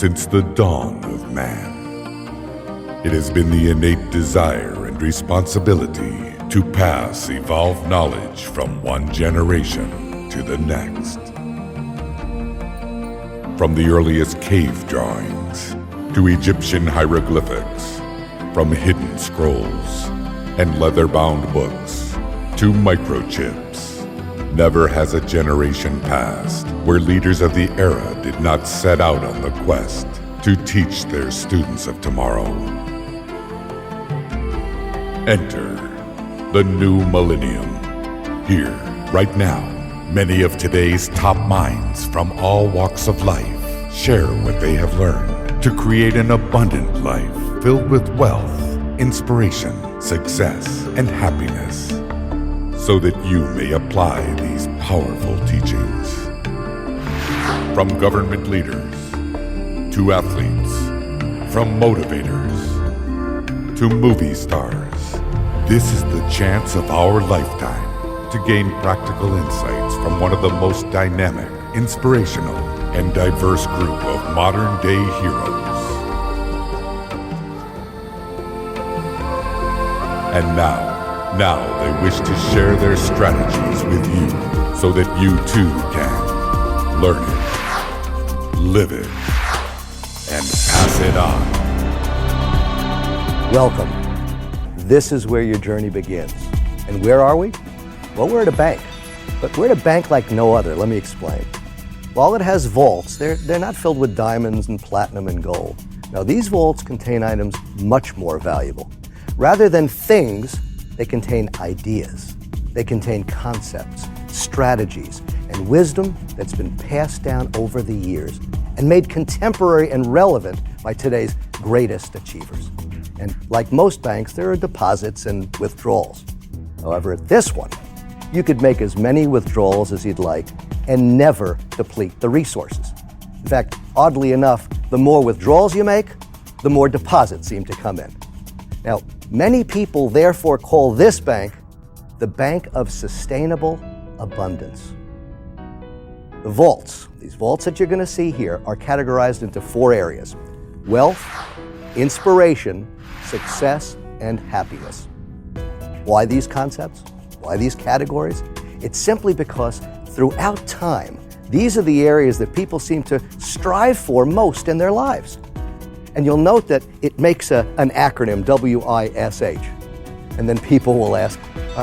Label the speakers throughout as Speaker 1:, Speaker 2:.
Speaker 1: since the dawn of man. It has been the innate desire and responsibility to pass evolved knowledge from one generation to the next. From the earliest cave drawings to Egyptian hieroglyphics, from hidden scrolls and leather-bound books to microchips, never has a generation passed where leaders of the era did not set out on the quest to teach their students of tomorrow. Enter the new millennium. Here, right now, many of today's top minds from all walks of life share what they have learned to create an abundant life filled with wealth, inspiration, success, and happiness, so that you may apply these powerful teachings. From government leaders to athletes, from motivators to movie stars, this is the chance of our lifetime to gain practical insights from one of the most dynamic, inspirational, and diverse group of modern-day heroes. And now they wish to share their strategies with you so that you too can learn it, live it, and pass it on.
Speaker 2: Welcome. This is where your journey begins. And where are we? Well, we're at a bank. But we're at a bank like no other. Let me explain. While it has vaults, they're not filled with diamonds and platinum and gold. Now, these vaults contain items much more valuable. Rather than things, they contain ideas. They contain concepts, strategies, and wisdom that's been passed down over the years and made contemporary and relevant by today's greatest achievers. And like most banks, there are deposits and withdrawals. However, at this one, you could make as many withdrawals as you'd like and never deplete the resources. In fact, oddly enough, the more withdrawals you make, the more deposits seem to come in. Now, many people therefore call this bank the Bank of Sustainable Abundance. The vaults, these vaults that you're going to see here, are categorized into 4 areas: wealth, inspiration, success, and happiness. Why these concepts? Why these categories? It's simply because throughout time, these are the areas that people seem to strive for most in their lives. And you'll note that it makes an acronym, WISH. And then people will ask,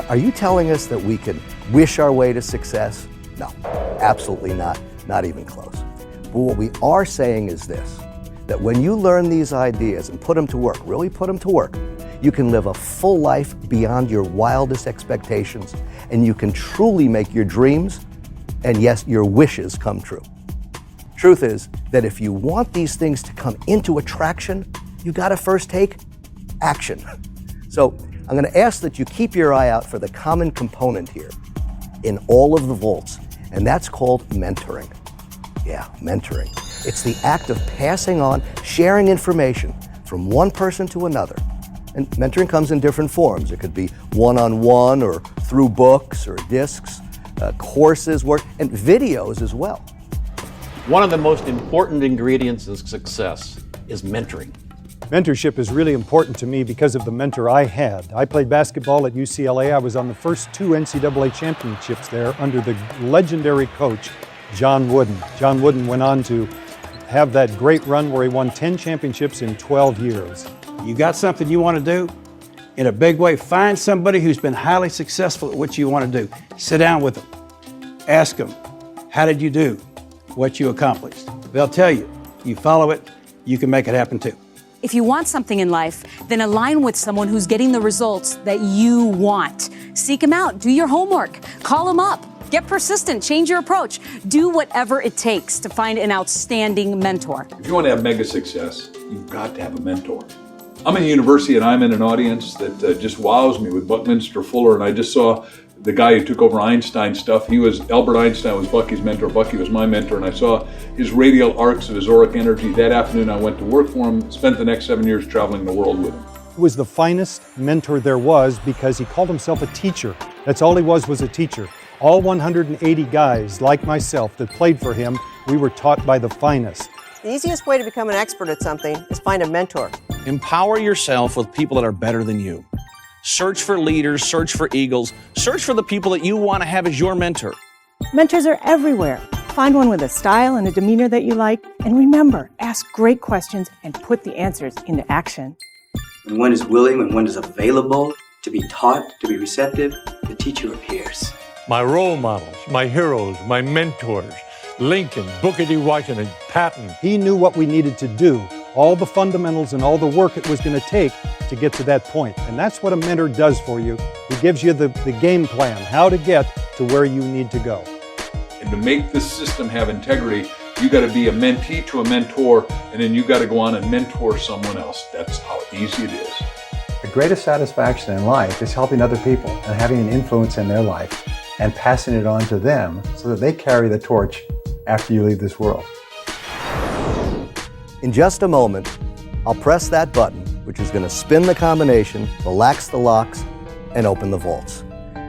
Speaker 2: are you telling us that we can wish our way to success? No, absolutely not, not even close. But what we are saying is this, that when you learn these ideas and put them to work, really put them to work, you can live a full life beyond your wildest expectations, and you can truly make your dreams and yes, your wishes come true. Truth is that if you want these things to come into attraction, you gotta first take action. So I'm gonna ask that you keep your eye out for the common component here in all of the vaults, and that's called mentoring. Yeah, mentoring. It's the act of passing on, sharing information from one person to another. And mentoring comes in different forms. It could be one-on-one or through books or discs, courses, work, and videos as well.
Speaker 3: One of the most important ingredients of success is mentoring.
Speaker 4: Mentorship is really important to me because of the mentor I had. I played basketball at UCLA. I was on the first 2 NCAA championships there under the legendary coach, John Wooden. John Wooden went on to have that great run where he won 10 championships in 12 years.
Speaker 5: You got something you want to do in a big way, find somebody who's been highly successful at what you want to do. Sit down with them. Ask them, how did you do what you accomplished? They'll tell you. You follow it, you can make it happen too.
Speaker 6: If you want something in life, then align with someone who's getting the results that you want. Seek them out, do your homework, call them up, get persistent, change your approach. Do whatever it takes to find an outstanding mentor.
Speaker 7: If you want to have mega success, you've got to have a mentor. I'm in university and I'm in an audience that just wows me with Buckminster Fuller, and I just saw the guy who took over Einstein stuff. Albert Einstein was Bucky's mentor, Bucky was my mentor, and I saw his radial arcs of his auric energy. That afternoon I went to work for him, spent the next 7 years traveling the world with him.
Speaker 4: He was the finest mentor there was because he called himself a teacher. That's all he was a teacher. All 180 guys like myself that played for him, we were taught by the finest.
Speaker 8: The easiest way to become an expert at something is find a mentor.
Speaker 9: Empower yourself with people that are better than you. Search for leaders, search for eagles, search for the people that you want to have as your mentor.
Speaker 10: Mentors are everywhere. Find one with a style and a demeanor that you like. And remember, ask great questions and put the answers into action.
Speaker 11: When one is willing, when one is available to be taught, to be receptive, the teacher appears.
Speaker 12: My role models, my heroes, my mentors, Lincoln, Booker T. Washington, Patton.
Speaker 4: He knew what we needed to do, all the fundamentals and all the work it was going to take to get to that point. And that's what a mentor does for you. He gives you the game plan, how to get to where you need to go.
Speaker 7: And to make this system have integrity, you got to be a mentee to a mentor, and then you got to go on and mentor someone else. That's how easy it is.
Speaker 13: The greatest satisfaction in life is helping other people and having an influence in their life and passing it on to them so that they carry the torch after you leave this world.
Speaker 2: In just a moment, I'll press that button, which is going to spin the combination, relax the locks, and open the vaults.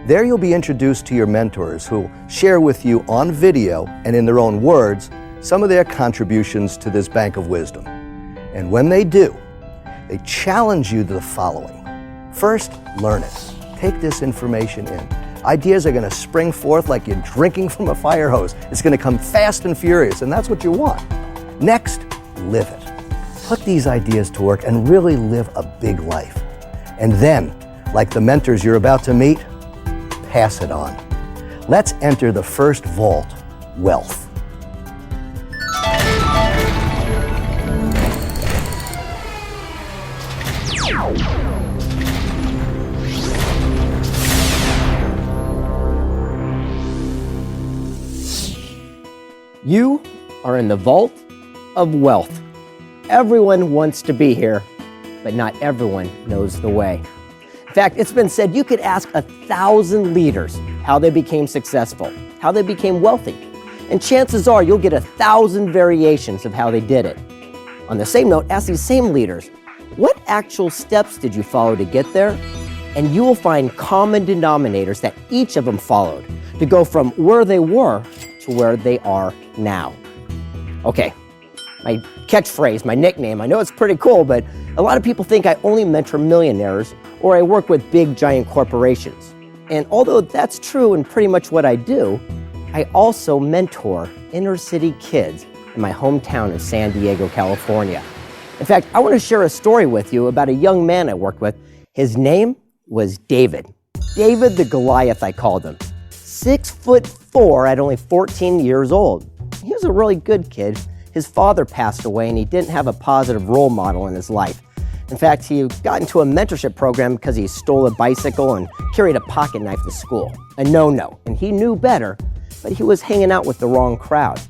Speaker 2: There you'll be introduced to your mentors who will share with you on video and in their own words some of their contributions to this bank of wisdom. And when they do, they challenge you to the following. First, learn it. Take this information in. Ideas are going to spring forth like you're drinking from a fire hose. It's going to come fast and furious, and that's what you want. Next, live it. Put these ideas to work and really live a big life. And then, like the mentors you're about to meet, pass it on. Let's enter the first vault, wealth.
Speaker 14: You are in the vault of wealth. Everyone wants to be here, but not everyone knows the way. In fact, it's been said you could ask 1,000 leaders how they became successful, how they became wealthy, and chances are you'll get 1,000 variations of how they did it. On the same note, ask these same leaders, what actual steps did you follow to get there? And you will find common denominators that each of them followed to go from where they were to where they are now. Okay, my catchphrase, my nickname, I know it's pretty cool, but a lot of people think I only mentor millionaires or I work with big giant corporations. And although that's true and pretty much what I do, I also mentor inner city kids in my hometown of San Diego, California. In fact, I want to share a story with you about a young man I worked with. His name was David. David the Goliath, I called him. 6'4" at only 14 years old. He was a really good kid. His father passed away and he didn't have a positive role model in his life. In fact, he got into a mentorship program because he stole a bicycle and carried a pocket knife to school. A no-no, and he knew better, but he was hanging out with the wrong crowd.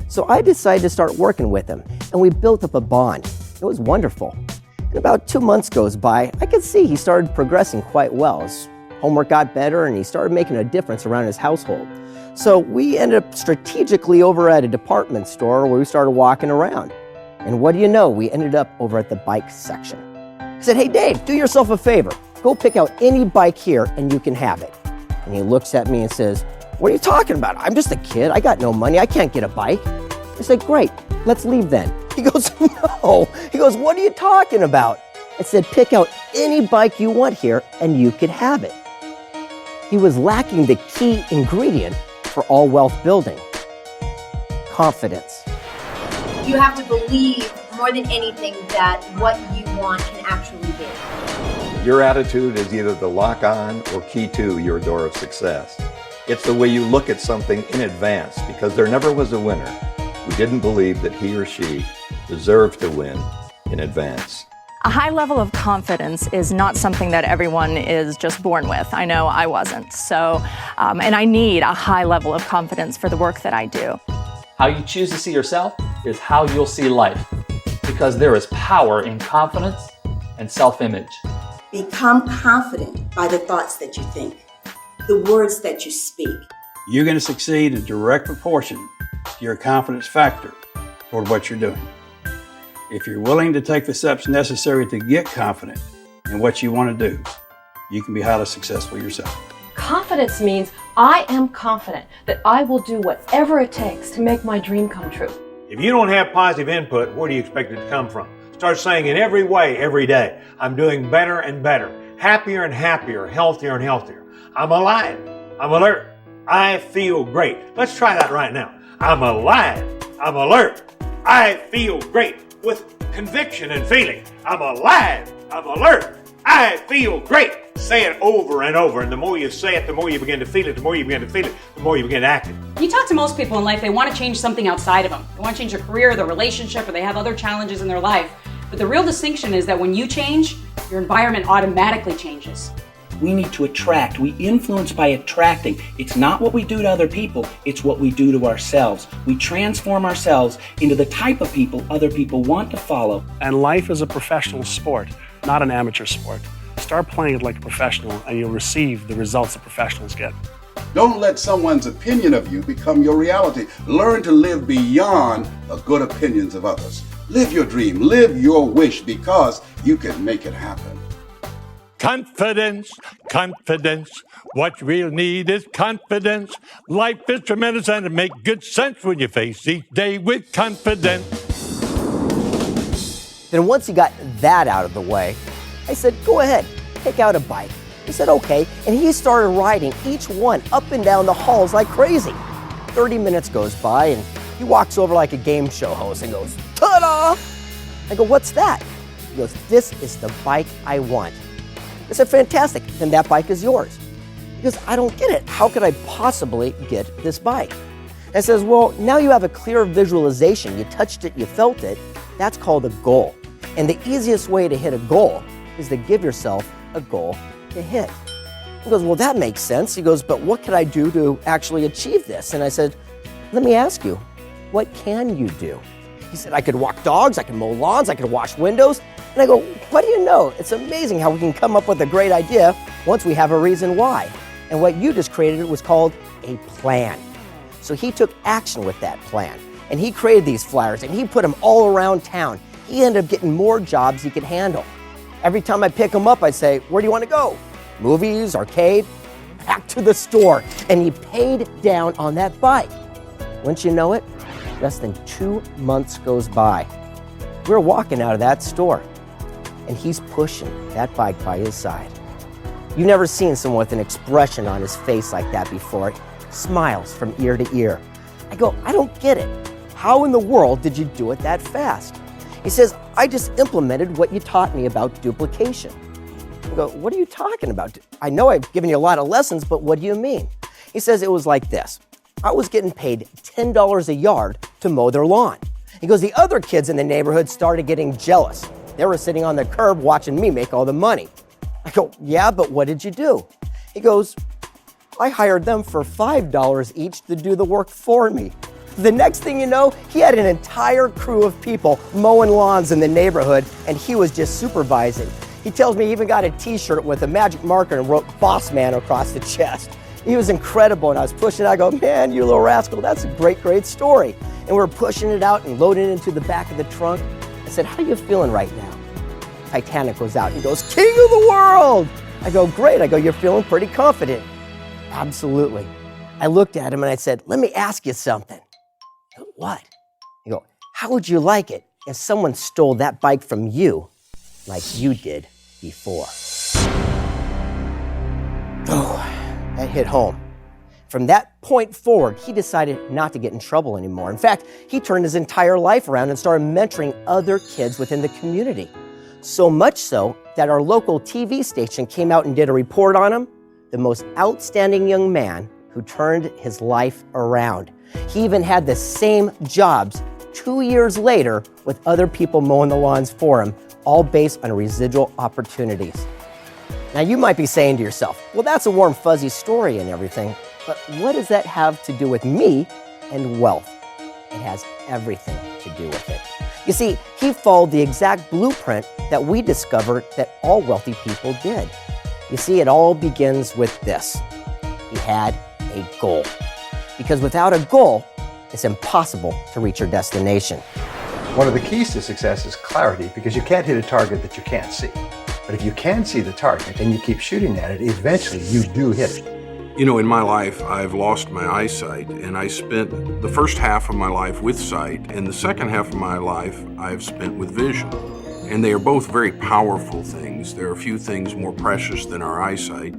Speaker 14: So I decided to start working with him, and we built up a bond. It was wonderful. And about 2 months goes by, I could see he started progressing quite well. His homework got better, and he started making a difference around his household. So we ended up strategically over at a department store where we started walking around. And what do you know? We ended up over at the bike section. I said, hey, Dave, do yourself a favor. Go pick out any bike here and you can have it. And he looks at me and says, what are you talking about? I'm just a kid. I got no money. I can't get a bike. I said, great, let's leave then. He goes, no. He goes, what are you talking about? I said, pick out any bike you want here and you could have it. He was lacking the key ingredient for all wealth building: confidence.
Speaker 15: You have to believe more than anything that what you want can actually be.
Speaker 16: Your attitude is either the lock on or key to your door of success. It's the way you look at something in advance, because there never was a winner who didn't believe that he or she deserved to win in advance.
Speaker 17: A high level of confidence is not something that everyone is just born with. I know I wasn't. So, and I need a high level of confidence for the work that I do.
Speaker 18: How you choose to see yourself is how you'll see life, because there is power in confidence and self-image.
Speaker 19: Become confident by the thoughts that you think, the words that you speak.
Speaker 5: You're going to succeed in direct proportion to your confidence factor toward what you're doing. If you're willing to take the steps necessary to get confident in what you want to do, you can be highly successful yourself.
Speaker 20: Confidence means I am confident that I will do whatever it takes to make my dream come true. If you don't have positive input, where do you expect it to come from? Start saying in every way, every day, I'm doing better and better, happier and happier, healthier and healthier. I'm alive. I'm alert. I feel great. Let's try that right now. I'm alive. I'm alert. I feel great with conviction and feeling. I'm alive. I'm alert. I feel great. Say it over and over. And the more you say it, the more you begin to feel it. The more you begin to feel it, the more you begin to act it.
Speaker 6: You talk to most people in life, they want to change something outside of them. They want to change their career, their relationship, or they have other challenges in their life. But the real distinction is that when you change, your environment automatically changes.
Speaker 21: We need to attract. We influence by attracting. It's not what we do to other people, it's what we do to ourselves. We transform ourselves into the type of people other people want to follow.
Speaker 22: And life is a professional sport, not an amateur sport. Start playing it like a professional and you'll receive the results that professionals get.
Speaker 23: Don't let someone's opinion of you become your reality. Learn to live beyond the good opinions of others. Live your dream, live your wish, because you can make it happen.
Speaker 12: Confidence, confidence. What we'll need is confidence. Life is tremendous and it makes good sense when you face each day with confidence.
Speaker 14: Then once he got that out of the way, I said, go ahead, take out a bike. He said, okay, and he started riding each one up and down the halls like crazy. 30 minutes goes by and he walks over like a game show host and goes, ta-da! I go, what's that? He goes, this is the bike I want. I said, fantastic, then that bike is yours. He goes, I don't get it. How could I possibly get this bike? I says, well, now you have a clear visualization. You touched it, you felt it. That's called a goal. And the easiest way to hit a goal is to give yourself a goal to hit. He goes, well, that makes sense. He goes, but what can I do to actually achieve this? And I said, let me ask you, what can you do? He said, I could walk dogs, I could mow lawns, I could wash windows. And I go, what do you know? It's amazing how we can come up with a great idea once we have a reason why. And what you just created was called a plan. So he took action with that plan. And he created these flyers and he put them all around town. He ended up getting more jobs he could handle. Every time I pick him up, I say, where do you want to go? Movies, arcade? Back to the store. And he paid down on that bike. Wouldn't you know it? Less than 2 months goes by. We're walking out of that store and he's pushing that bike by his side. You've never seen someone with an expression on his face like that before. Smiles from ear to ear. I go, I don't get it. How in the world did you do it that fast? He says, I just implemented what you taught me about duplication. I go, what are you talking about? I know I've given you a lot of lessons, but what do you mean? He says it was like this. I was getting paid $10 a yard to mow their lawn. He goes, the other kids in the neighborhood started getting jealous. They were sitting on the curb watching me make all the money. I go, yeah, but what did you do? He goes, I hired them for $5 each to do the work for me. The next thing you know, he had an entire crew of people mowing lawns in the neighborhood, and he was just supervising. He tells me he even got a t-shirt with a magic marker and wrote Boss Man across the chest. He was incredible, and I was pushing it. I go, man, you little rascal, that's a great, great story. And we're pushing it out and loading it into the back of the trunk. I said, how are you feeling right now? Titanic goes out. He goes, king of the world. I go, great. I go, you're feeling pretty confident. Absolutely. I looked at him and I said, let me ask you something. He goes, what? He goes, how would you like it if someone stole that bike from you like you did before? Oh, that hit home. From that point forward, he decided not to get in trouble anymore. In fact, he turned his entire life around and started mentoring other kids within the community. So much so that our local TV station came out and did a report on him, the most outstanding young man who turned his life around. He even had the same jobs 2 years later with other people mowing the lawns for him, all based on residual opportunities. Now you might be saying to yourself, well, that's a warm, fuzzy story and everything, but what does that have to do with me and wealth? It has everything to do with it. You see, he followed the exact blueprint that we discovered that all wealthy people did. You see, it all begins with this. He had a goal. Because without a goal, it's impossible to reach your destination.
Speaker 13: One of the keys to success is clarity, because you can't hit a target that you can't see. But if you can see the target and you keep shooting at it, eventually you do hit it.
Speaker 1: You know, in my life, I've lost my eyesight, and I spent the first half of my life with sight, and the second half of my life I've spent with vision. And they are both very powerful things. There are few things more precious than our eyesight.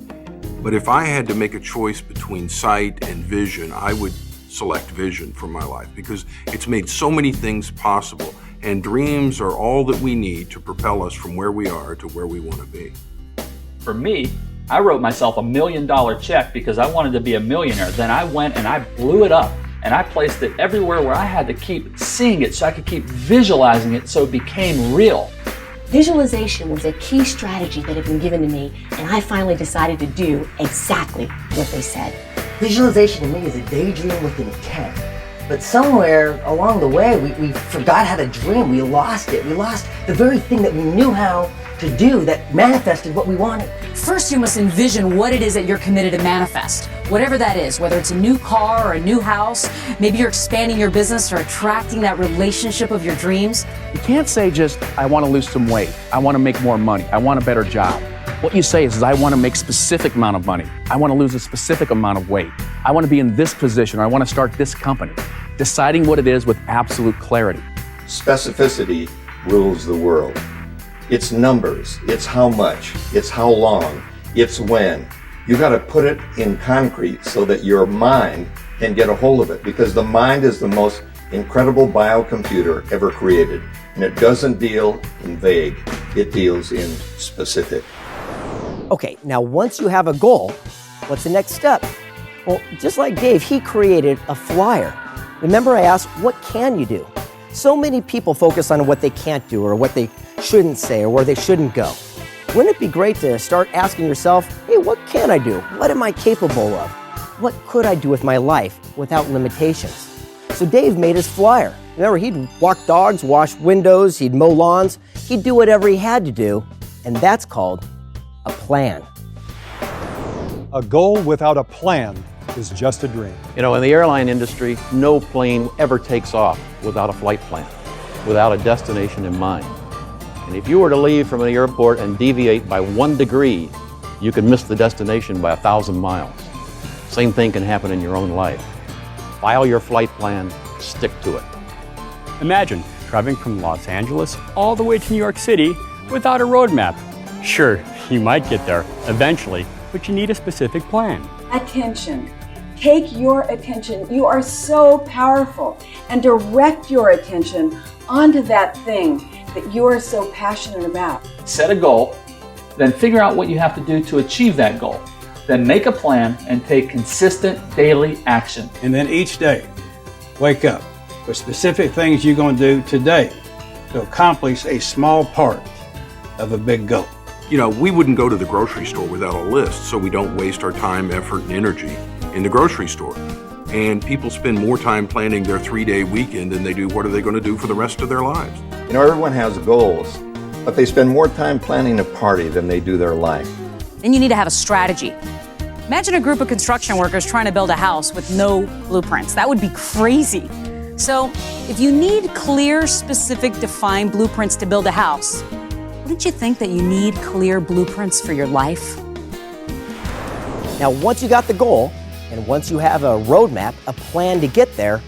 Speaker 1: But if I had to make a choice between sight and vision, I would select vision for my life because it's made so many things possible, and dreams are all that we need to propel us from where we are to where we want to be.
Speaker 18: For me, I wrote myself $1 million check because I wanted to be a millionaire. Then I went and I blew it up and I placed it everywhere where I had to keep seeing it so I could keep visualizing it so it became real.
Speaker 3: Visualization was a key strategy that had been given to me, and I finally decided to do exactly what they said.
Speaker 8: Visualization to me is a daydream with intent. But somewhere along the way, we forgot how to dream. We lost it. We lost the very thing that we knew how to do that manifested what we wanted.
Speaker 6: First, you must envision what it is that you're committed to manifest. Whatever that is, whether it's a new car or a new house, maybe you're expanding your business or attracting that relationship of your dreams.
Speaker 24: You can't say just, I want to lose some weight, I want to make more money, I want a better job. What you say is I want to make a specific amount of money, I want to lose a specific amount of weight, I want to be in this position, or I want to start this company. Deciding what it is with absolute clarity.
Speaker 16: Specificity rules the world. It's numbers, it's how much, it's how long, it's when. You got to put it in concrete so that your mind can get a hold of it, because the mind is the most incredible biocomputer ever created, and it doesn't deal in vague, it deals in specific.
Speaker 14: Okay, now once you have a goal, what's the next step? Well, just like Dave, he created a flyer. Remember I asked, what can you do? So many people focus on what they can't do or what they shouldn't say or where they shouldn't go. Wouldn't it be great to start asking yourself, hey, what can I do? What am I capable of? What could I do with my life without limitations? So Dave made his flyer. Remember, he'd walk dogs, wash windows, he'd mow lawns, he'd do whatever he had to do, and that's called a plan.
Speaker 4: A goal without a plan is just a dream.
Speaker 25: You know, in the airline industry, no plane ever takes off without a flight plan, without a destination in mind. And if you were to leave from an airport and deviate by 1 degree, you could miss the destination by 1,000 miles. Same thing can happen in your own life. File your flight plan, stick to it.
Speaker 26: Imagine driving from Los Angeles all the way to New York City without a road map. Sure, you might get there eventually, but you need a specific plan.
Speaker 10: Attention. Take your attention. You are so powerful, and direct your attention onto that thing that you are so passionate about.
Speaker 18: Set a goal, then figure out what you have to do to achieve that goal. Then make a plan and take consistent daily action.
Speaker 5: And then each day, wake up with specific things you're going to do today to accomplish a small part of a big goal.
Speaker 1: You know, we wouldn't go to the grocery store without a list, so we don't waste our time, effort, and energy in the grocery store. And people spend more time planning their 3-day weekend than they do what are they going to do for the rest of their lives.
Speaker 16: You know, everyone has goals, but they spend more time planning a party than they do their life.
Speaker 6: Then you need to have a strategy. Imagine a group of construction workers trying to build a house with no blueprints. That would be crazy. So if you need clear, specific, defined blueprints to build a house, wouldn't you think that you need clear blueprints for your life?
Speaker 14: Now, once you got the goal, and once you have a roadmap, a plan to get there,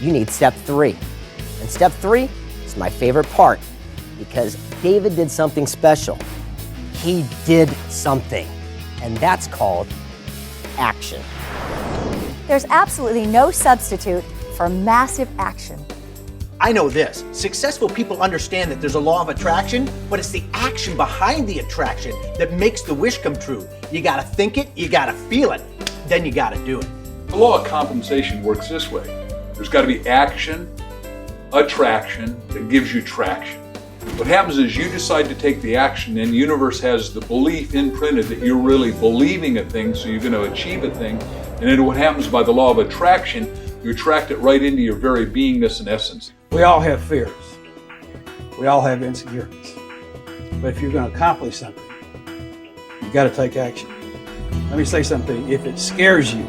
Speaker 14: you need step 3. And step 3 is my favorite part, because David did something special. He did something, and that's called action.
Speaker 27: There's absolutely no substitute for massive action.
Speaker 28: I know this. Successful people understand that there's a law of attraction, but it's the action behind the attraction that makes the wish come true. You gotta think it, you gotta feel it, then you gotta do it.
Speaker 7: The law of compensation works this way. There's got to be action, attraction that gives you traction. What happens is you decide to take the action, and the universe has the belief imprinted that you're really believing a thing, so you're going to achieve a thing. And then what happens by the law of attraction, you attract it right into your very beingness and essence.
Speaker 5: We all have fears. We all have insecurities. But if you're going to accomplish something, you got to take action. Let me say something. If it scares you,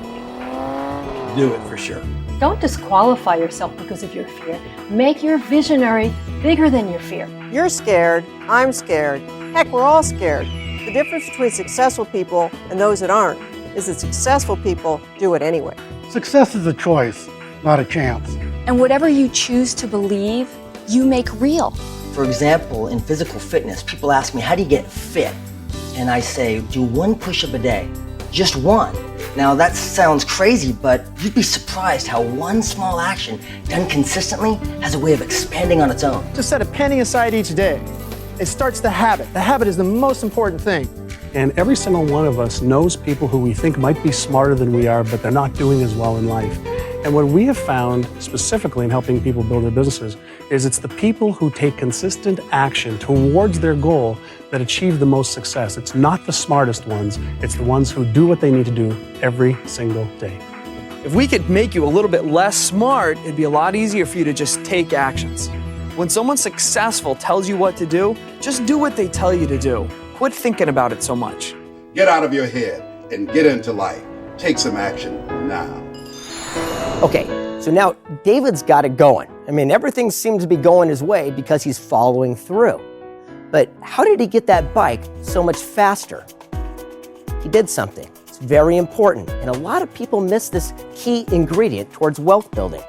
Speaker 5: do it for sure.
Speaker 27: Don't disqualify yourself because of your fear. Make your visionary bigger than your fear.
Speaker 29: You're scared. I'm scared. Heck, we're all scared. The difference between successful people and those that aren't
Speaker 2: is that successful people do it anyway.
Speaker 22: Success is a choice, not a chance.
Speaker 3: And whatever you choose to believe, you make real.
Speaker 8: For example, in physical fitness, people ask me, how do you get fit? And I say, do 1 push-up a day. Just 1. Now that sounds crazy, but you'd be surprised how 1 small action done consistently has a way of expanding on its own.
Speaker 2: Just set a penny aside each day. It starts the habit. The habit is the most important thing.
Speaker 22: And every single one of us knows people who we think might be smarter than we are, but they're not doing as well in life. And what we have found, specifically in helping people build their businesses, is it's the people who take consistent action towards their goal that achieve the most success. It's not the smartest ones, it's the ones who do what they need to do every single day.
Speaker 9: If we could make you a little bit less smart, it'd be a lot easier for you to just take actions. When someone successful tells you what to do, just do what they tell you to do. Quit thinking about it so much.
Speaker 23: Get out of your head and get into life. Take some action now.
Speaker 14: Okay, so now David's got it going. I mean, everything seems to be going his way because he's following through. But how did he get that bike so much faster? He did something. It's very important, and a lot of people miss this key ingredient towards wealth building.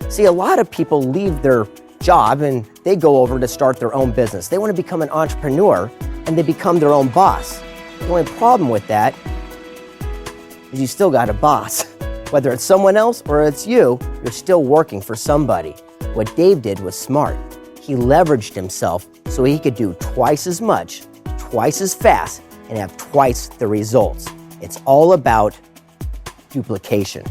Speaker 14: See, a lot of people leave their job and they go over to start their own business. They want to become an entrepreneur and they become their own boss. The only problem with that is you still got a boss. Whether it's someone else or it's you, you're still working for somebody. What Dave did was smart. He leveraged himself so he could do twice as much, twice as fast, and have twice the results. It's all about duplication.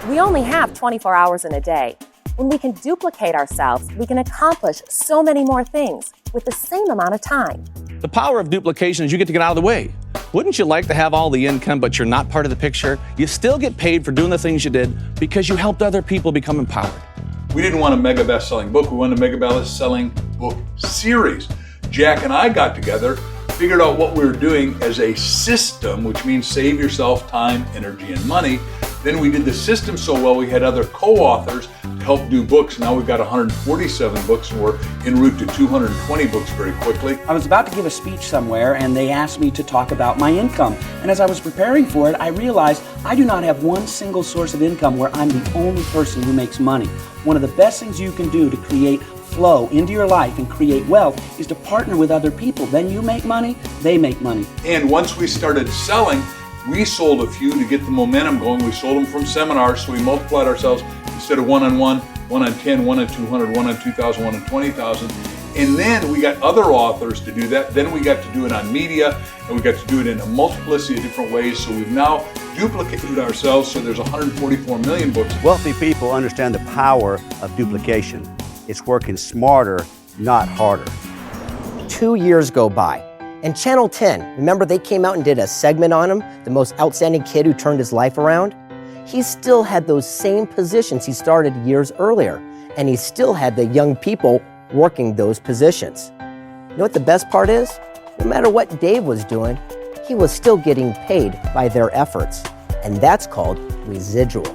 Speaker 11: We only have 24 hours in a day. When we can duplicate ourselves, we can accomplish so many more things with the same amount of time.
Speaker 24: The power of duplication is you get to get out of the way. Wouldn't you like to have all the income, but you're not part of the picture? You still get paid for doing the things you did because you helped other people become empowered.
Speaker 7: We didn't want a mega best-selling book. We wanted a mega best-selling book series. Jack and I got together, figured out what we were doing as a system, which means save yourself time, energy, and money. Then we did the system so well, we had other co-authors to help do books. Now we've got 147 books, and we're en route to 220 books very quickly.
Speaker 15: I was about to give a speech somewhere, and they asked me to talk about my income. And as I was preparing for it, I realized I do not have one single source of income where I'm the only person who makes money. One of the best things you can do to create flow into your life and create wealth is to partner with other people. Then you make money, they make money.
Speaker 7: And once we started selling, we sold a few to get the momentum going. We sold them from seminars, so we multiplied ourselves instead of 1-on-1, 1-on-10, 1-on-200, 1-on-2,000, 1-on-20,000. And then we got other authors to do that. Then we got to do it on media, and we got to do it in a multiplicity of different ways. So we've now duplicated ourselves, so there's 144 million books.
Speaker 17: Wealthy people understand the power of duplication. It's working smarter, not harder.
Speaker 14: 2 years go by. And Channel 10, remember they came out and did a segment on him, the most outstanding kid who turned his life around? He still had those same positions he started years earlier, and he still had the young people working those positions. You know what the best part is? No matter what Dave was doing, he was still getting paid by their efforts, and that's called residual.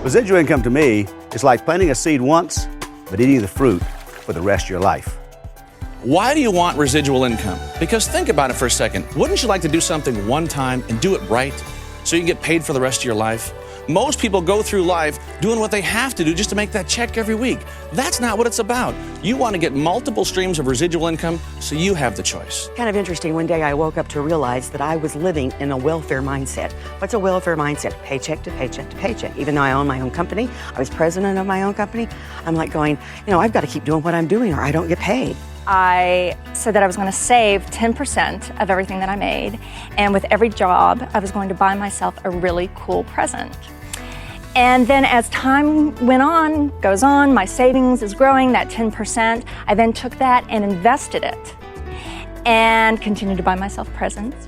Speaker 17: Residual income to me is like planting a seed once, but eating the fruit for the rest of your life.
Speaker 24: Why do you want residual income? Because think about it for a second. Wouldn't you like to do something one time and do it right so you can get paid for the rest of your life? Most people go through life doing what they have to do just to make that check every week. That's not what it's about. You want to get multiple streams of residual income, so you have the choice.
Speaker 19: Kind of interesting, one day I woke up to realize that I was living in a welfare mindset. What's a welfare mindset? Paycheck to paycheck to paycheck. Even though I own my own company, I was president of my own company, I'm like going, I've got to keep doing what I'm doing or I don't get paid.
Speaker 20: I said that I was going to save 10% of everything that I made, and with every job, I was going to buy myself a really cool present. And then as time goes on, my savings is growing, that 10%. I then took that and invested it and continued to buy myself presents.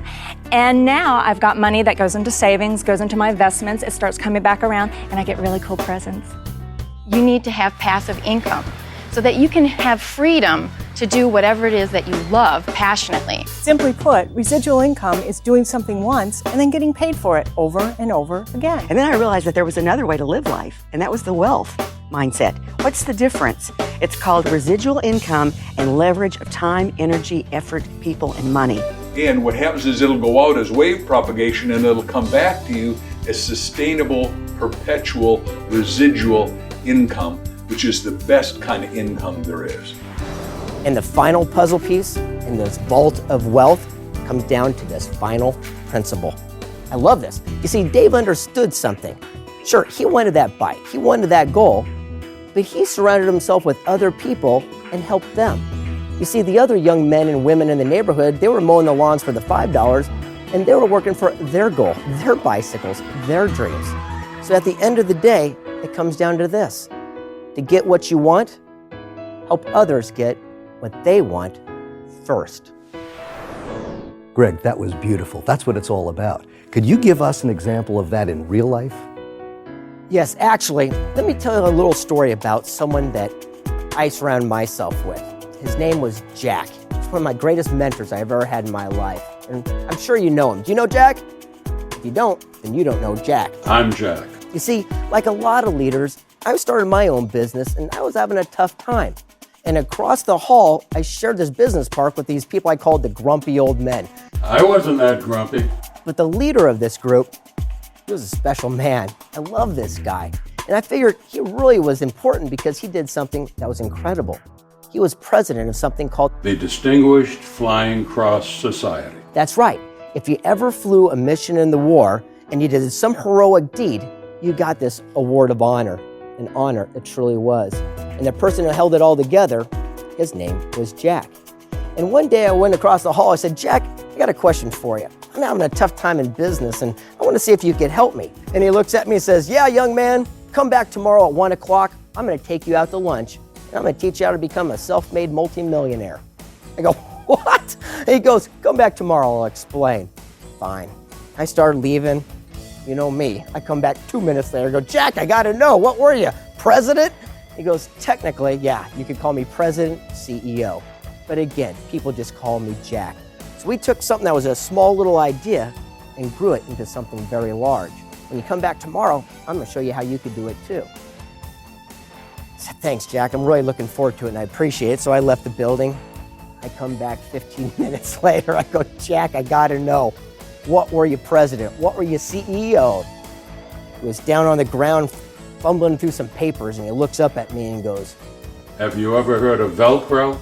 Speaker 20: And now I've got money that goes into savings, goes into my investments, it starts coming back around, and I get really cool presents.
Speaker 21: You need to have passive income so that you can have freedom to do whatever it is that you love passionately.
Speaker 2: Simply put, residual income is doing something once and then getting paid for it over and over again.
Speaker 19: And then I realized that there was another way to live life, and that was the wealth mindset. What's the difference? It's called residual income and leverage of time, energy, effort, people, and money.
Speaker 7: And what happens is it'll go out as wave propagation and it'll come back to you as sustainable, perpetual, residual income, which is the best kind of income there is.
Speaker 14: And the final puzzle piece in this vault of wealth comes down to this final principle. I love this. You see, Dave understood something. Sure, he wanted that bike, he wanted that goal, but he surrounded himself with other people and helped them. You see, the other young men and women in the neighborhood, they were mowing the lawns for the $5, and they were working for their goal, their bicycles, their dreams. So at the end of the day, it comes down to this. To get what you want, help others get what they want first.
Speaker 1: Greg, that was beautiful. That's what it's all about. Could you give us an example of that in real life?
Speaker 14: Yes, actually, let me tell you a little story about someone that I surround myself with. His name was Jack. He's one of my greatest mentors I've ever had in my life. And I'm sure you know him. Do you know Jack? If you don't, then you don't know Jack.
Speaker 5: I'm Jack.
Speaker 14: You see, like a lot of leaders, I started my own business and I was having a tough time. And across the hall, I shared this business park with these people I called the grumpy old men.
Speaker 5: I wasn't that grumpy.
Speaker 14: But the leader of this group, he was a special man. I love this guy. And I figured he really was important because he did something that was incredible. He was president of something called
Speaker 5: the Distinguished Flying Cross Society.
Speaker 14: That's right. If you ever flew a mission in the war and you did some heroic deed, you got this award of honor. An honor it truly was. And the person who held it all together, his name was Jack. And one day I went across the hall, I said, Jack, I got a question for you. I'm having a tough time in business and I want to see if you could help me. And he looks at me and says, yeah, young man, come back tomorrow at 1 o'clock. I'm going to take you out to lunch and I'm going to teach you how to become a self-made multimillionaire. I go, what? And he goes, come back tomorrow, I'll explain. Fine. I started leaving. You know me. I come back 2 minutes later, I go, Jack, I got to know, what were you, president? He goes, technically, yeah, you could call me president, CEO. But again, people just call me Jack. So we took something that was a small little idea and grew it into something very large. When you come back tomorrow, I'm going to show you how you could do it too. I said, thanks, Jack. I'm really looking forward to it and I appreciate it. So I left the building. I come back 15 minutes later. I go, Jack, I got to know. What were you president? What were you CEO? He was down on the ground fumbling through some papers and he looks up at me and goes,
Speaker 5: have you ever heard of Velcro?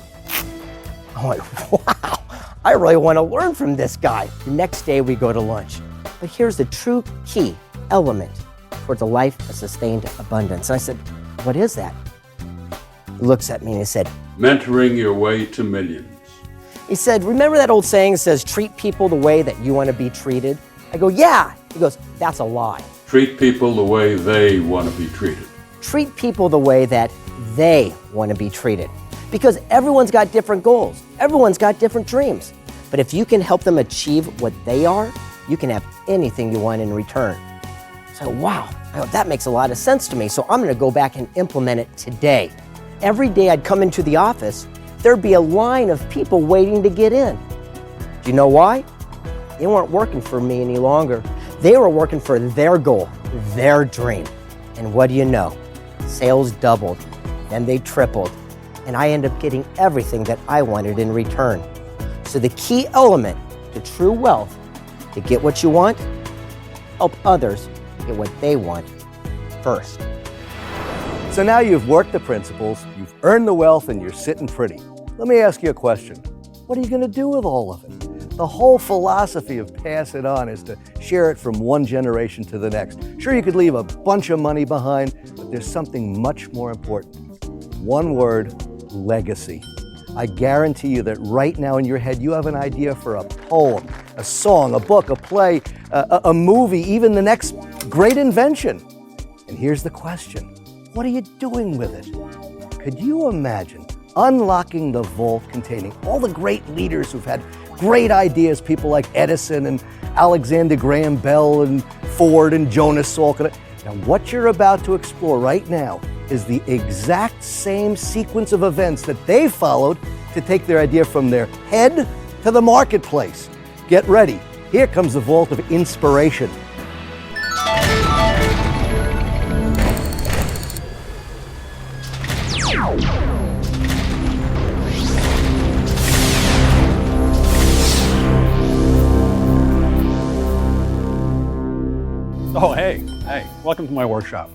Speaker 14: I'm like, wow, I really want to learn from this guy. The next day we go to lunch. But here's the true key element towards a life of sustained abundance. And I said, what is that? He looks at me and he said,
Speaker 5: mentoring your way to millions.
Speaker 14: He said, remember that old saying that says, treat people the way that you want to be treated? I go, yeah. He goes, that's a lie.
Speaker 5: Treat people the way they want to be treated.
Speaker 14: Treat people the way that they want to be treated. Because everyone's got different goals. Everyone's got different dreams. But if you can help them achieve what they are, you can have anything you want in return. So, wow, that makes a lot of sense to me. So I'm going to go back and implement it today. Every day I'd come into the office, there'd be a line of people waiting to get in. Do you know why? They weren't working for me any longer. They were working for their goal, their dream. And what do you know? Sales doubled, then they tripled. And I end up getting everything that I wanted in return. So the key element to true wealth, to get what you want, help others get what they want first.
Speaker 1: So now you've worked the principles, you've earned the wealth, and you're sitting pretty. Let me ask you a question. What are you going to do with all of it? The whole philosophy of pass it on is to share it from one generation to the next. Sure, you could leave a bunch of money behind, but there's something much more important. One word, legacy. I guarantee you that right now in your head you have an idea for a poem, a song, a book, a play, a movie, even the next great invention. And here's the question. What are you doing with it? Could you imagine unlocking the vault containing all the great leaders who've had great ideas, people like Edison and Alexander Graham Bell and Ford and Jonas Salk? Now what you're about to explore right now is the exact same sequence of events that they followed to take their idea from their head to the marketplace. Get ready. Here comes the Vault of Inspiration.
Speaker 4: Welcome to my workshop.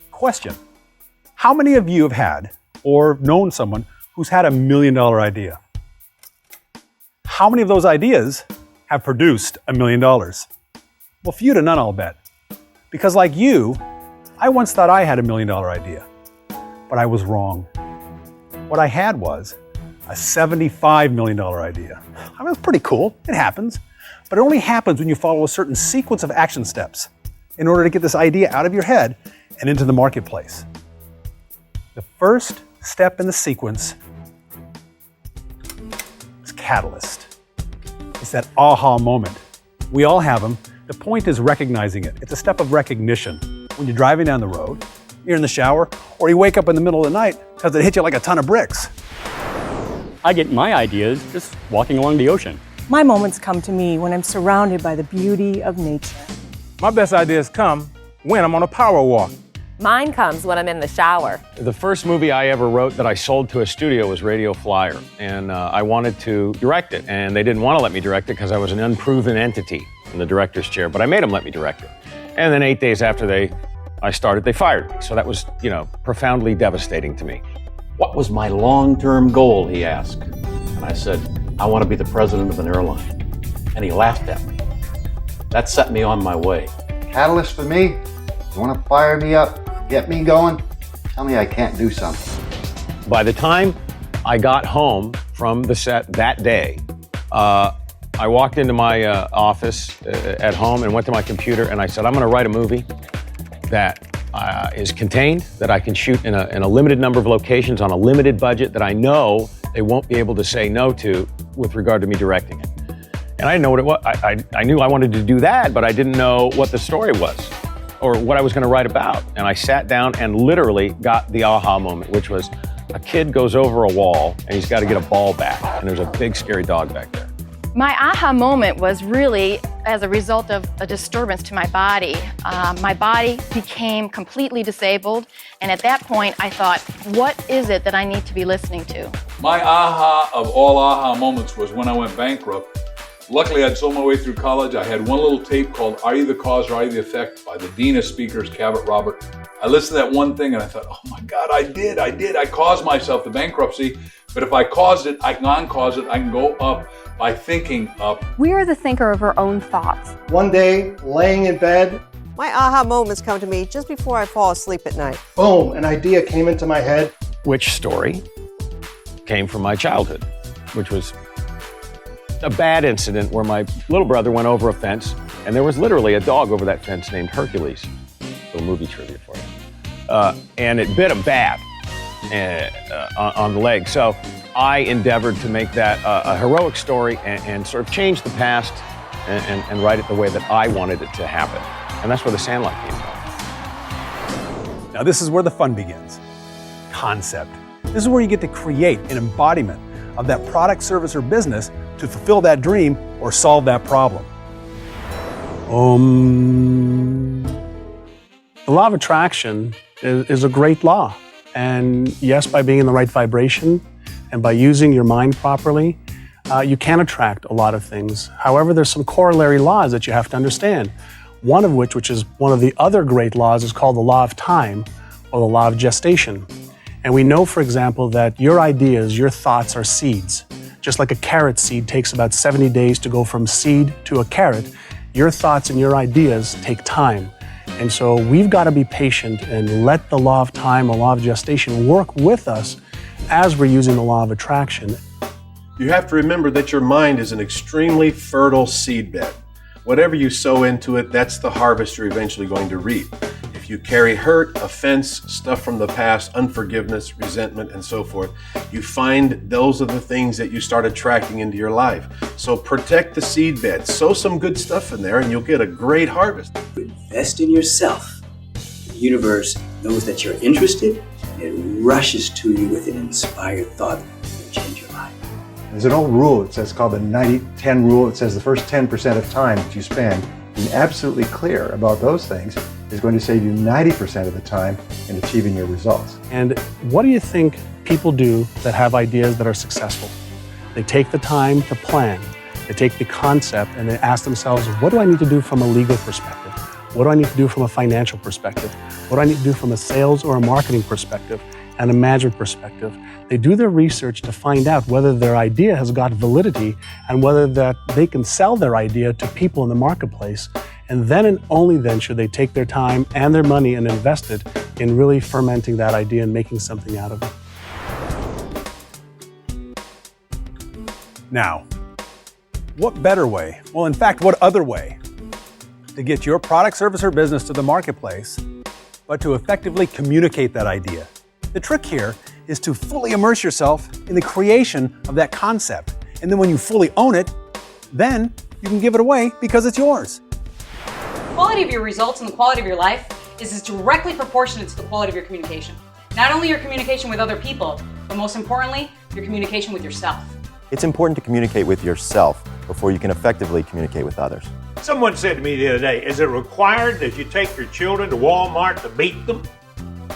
Speaker 4: Question. How many of you have had or known someone who's had $1 million idea? How many of those ideas have produced $1 million? Well, few to none, I'll bet. Because like you, I once thought I had $1 million idea, but I was wrong. What I had was a $75 million idea. I mean, it's pretty cool. It happens. But it only happens when you follow a certain sequence of action steps in order to get this idea out of your head and into the marketplace. The first step in the sequence is catalyst. It's that aha moment. We all have them. The point is recognizing it. It's a step of recognition. When you're driving down the road, you're in the shower, or you wake up in the middle of the night because it hit you like a ton of bricks.
Speaker 10: I get my ideas just walking along the ocean.
Speaker 2: My moments come to me when I'm surrounded by the beauty of nature.
Speaker 12: My best ideas come when I'm on a power walk.
Speaker 11: Mine comes when I'm in the shower.
Speaker 13: The first movie I ever wrote that I sold to a studio was Radio Flyer, and I wanted to direct it, and they didn't want to let me direct it because I was an unproven entity in the director's chair, but I made them let me direct it. And then 8 days after I started, they fired me. So that was, profoundly devastating to me.
Speaker 16: What was my long-term goal, he asked. And I said, I want to be the president of an airline. And he laughed at me. That set me on my way.
Speaker 18: Catalyst for me, you want to fire me up, get me going, tell me I can't do something.
Speaker 13: By the time I got home from the set that day, I walked into my office at home and went to my computer and I said, I'm going to write a movie that is contained, that I can shoot in a limited number of locations on a limited budget that I know they won't be able to say no to with regard to me directing it. And I didn't know what it was. I knew I wanted to do that, but I didn't know what the story was or what I was going to write about. And I sat down and literally got the aha moment, which was a kid goes over a wall and he's got to get a ball back. And there's a big, scary dog back there.
Speaker 21: My aha moment was really as a result of a disturbance to my body. My body became completely disabled, and at that point I thought, what is it that I need to be listening to?
Speaker 7: My aha of all aha moments was when I went bankrupt. Luckily, I'd sold my way through college. I had one little tape called Are You the Cause or Are You the Effect by the Dean of Speakers, Cabot Robert. I listened to that one thing and I thought, oh my God, I did. I caused myself the bankruptcy. But if I caused it, I can uncause it. I can go up by thinking up.
Speaker 25: We are the thinker of our own thoughts.
Speaker 26: One day, laying in bed,
Speaker 29: my aha moments come to me just before I fall asleep at night.
Speaker 26: Boom, an idea came into my head.
Speaker 13: Which story came from my childhood, which was a bad incident where my little brother went over a fence and there was literally a dog over that fence named Hercules. A little movie trivia for you. And it bit him bad on the leg. So I endeavored to make that a heroic story and sort of change the past and write it the way that I wanted it to happen. And that's where The Sandlot came from.
Speaker 4: Now this is where the fun begins. Concept. This is where you get to create an embodiment of that product, service, or business to fulfill that dream or solve that problem.
Speaker 22: The law of attraction is a great law. And yes, by being in the right vibration and by using your mind properly, you can attract a lot of things. However, there's some corollary laws that you have to understand. One of which is one of the other great laws, is called the law of time or the law of gestation. And we know, for example, that your ideas, your thoughts are seeds. Just like a carrot seed takes about 70 days to go from seed to a carrot, your thoughts and your ideas take time. And so we've got to be patient and let the law of time or law of gestation work with us as we're using the law of attraction.
Speaker 30: You have to remember that your mind is an extremely fertile seedbed. Whatever you sow into it, that's the harvest you're eventually going to reap. If you carry hurt, offense, stuff from the past, unforgiveness, resentment, and so forth, you find those are the things that you start attracting into your life. So protect the seedbed, sow some good stuff in there, and you'll get a great harvest.
Speaker 31: Invest in yourself. The universe knows that you're interested, and it rushes to you with an inspired thought that will change your life.
Speaker 32: There's an old rule, it says called the 90-10 rule. It says the first 10% of time that you spend being absolutely clear about those things is going to save you 90% of the time in achieving your results.
Speaker 22: And what do you think people do that have ideas that are successful? They take the time to plan. They take the concept and they ask themselves, what do I need to do from a legal perspective? What do I need to do from a financial perspective? What do I need to do from a sales or a marketing perspective and a management perspective? They do their research to find out whether their idea has got validity and whether that they can sell their idea to people in the marketplace. And then and only then should they take their time and their money and invest it in really fermenting that idea and making something out of it.
Speaker 4: Now, what better way, well, in fact, what other way to get your product, service, or business to the marketplace, but to effectively communicate that idea? The trick here is to fully immerse yourself in the creation of that concept. And then when you fully own it, then you can give it away because it's yours.
Speaker 3: The quality of your results and the quality of your life is directly proportionate to the quality of your communication. Not only your communication with other people, but most importantly, your communication with yourself.
Speaker 6: It's important to communicate with yourself before you can effectively communicate with others.
Speaker 8: Someone said to me the other day, is it required that you take your children to Walmart to beat them?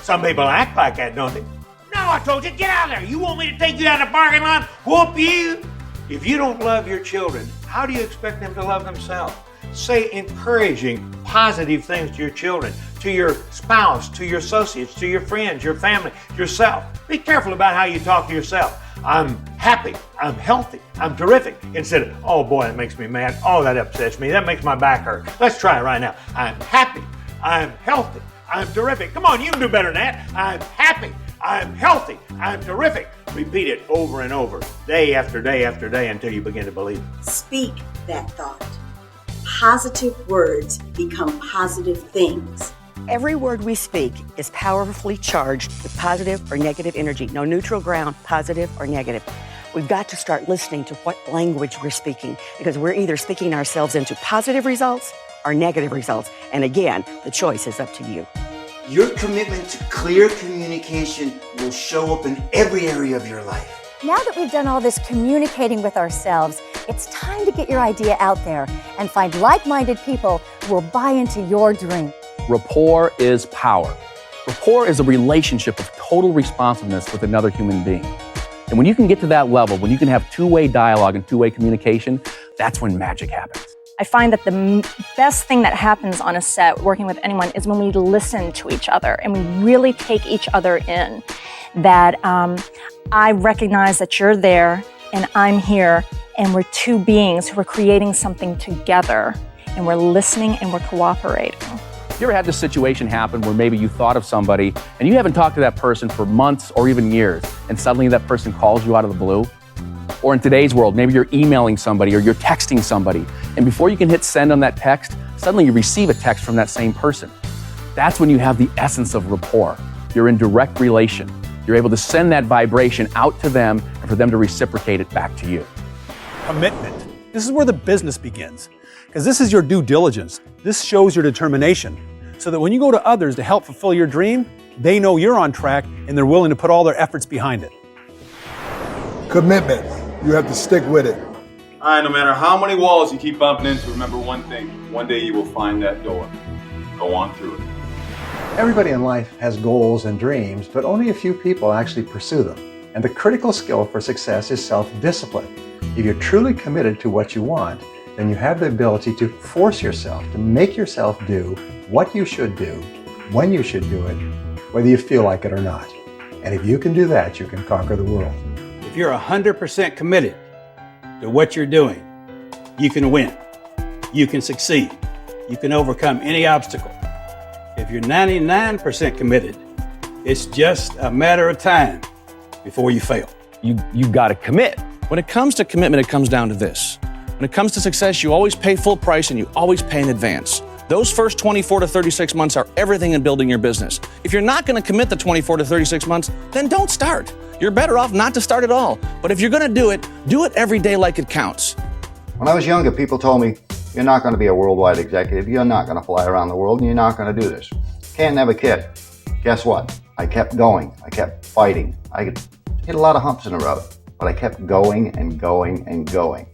Speaker 8: Some people act like that, don't they? No, I told you, get out of there. You want me to take you out of the parking lot, whoop you? If you don't love your children, how do you expect them to love themselves? Say encouraging, positive things to your children, to your spouse, to your associates, to your friends, your family, yourself. Be careful about how you talk to yourself. I'm happy, I'm healthy, I'm terrific. Instead of, oh boy, that makes me mad. Oh, that upsets me. That makes my back hurt. Let's try it right now. I'm happy, I'm healthy, I'm terrific. Come on, you can do better than that. I'm happy, I'm healthy, I'm terrific. Repeat it over and over, day after day after day until you begin to believe it.
Speaker 9: Speak that thought. Positive words become positive things.
Speaker 15: Every word we speak is powerfully charged with positive or negative energy. No neutral ground, positive or negative. We've got to start listening to what language we're speaking because we're either speaking ourselves into positive results or negative results. And again, the choice is up to you.
Speaker 31: Your commitment to clear communication will show up in every area of your life.
Speaker 17: Now that we've done all this communicating with ourselves, it's time to get your idea out there and find like-minded people who will buy into your dream.
Speaker 19: Rapport is power. Rapport is a relationship of total responsiveness with another human being. And when you can get to that level, when you can have two-way dialogue and two-way communication, that's when magic happens.
Speaker 20: I find that the best thing that happens on a set working with anyone is when we listen to each other and we really take each other in. That I recognize that you're there and I'm here and we're two beings who are creating something together and we're listening and we're cooperating.
Speaker 19: You ever had this situation happen where maybe you thought of somebody and you haven't talked to that person for months or even years and suddenly that person calls you out of the blue? Or in today's world, maybe you're emailing somebody or you're texting somebody and before you can hit send on that text, suddenly you receive a text from that same person. That's when you have the essence of rapport. You're in direct relation. You're able to send that vibration out to them and for them to reciprocate it back to you.
Speaker 4: Commitment. This is where the business begins because this is your due diligence. This shows your determination so that when you go to others to help fulfill your dream, they know you're on track and they're willing to put all their efforts behind it.
Speaker 23: Commitment. You have to stick with it.
Speaker 24: All right, no matter how many walls you keep bumping into, remember one thing. One day you will find that door. Go on through it.
Speaker 32: Everybody in life has goals and dreams, but only a few people actually pursue them. And the critical skill for success is self-discipline. If you're truly committed to what you want, then you have the ability to force yourself, to make yourself do what you should do, when you should do it, whether you feel like it or not. And if you can do that, you can conquer the world.
Speaker 5: If you're 100% committed to what you're doing, you can win. You can succeed. You can overcome any obstacle. If you're 99% committed, it's just a matter of time before you fail.
Speaker 27: You've got to commit. When it comes to commitment, it comes down to this. When it comes to success, you always pay full price and you always pay in advance. Those first 24 to 36 months are everything in building your business. If you're not going to commit the 24 to 36 months, then don't start. You're better off not to start at all. But if you're going to do it every day like it counts.
Speaker 18: When I was younger, people told me, you're not going to be a worldwide executive, you're not going to fly around the world, and you're not going to do this. Can't never kid. Guess what? I kept going. I kept fighting. I hit a lot of humps in the road, but I kept going and going and going.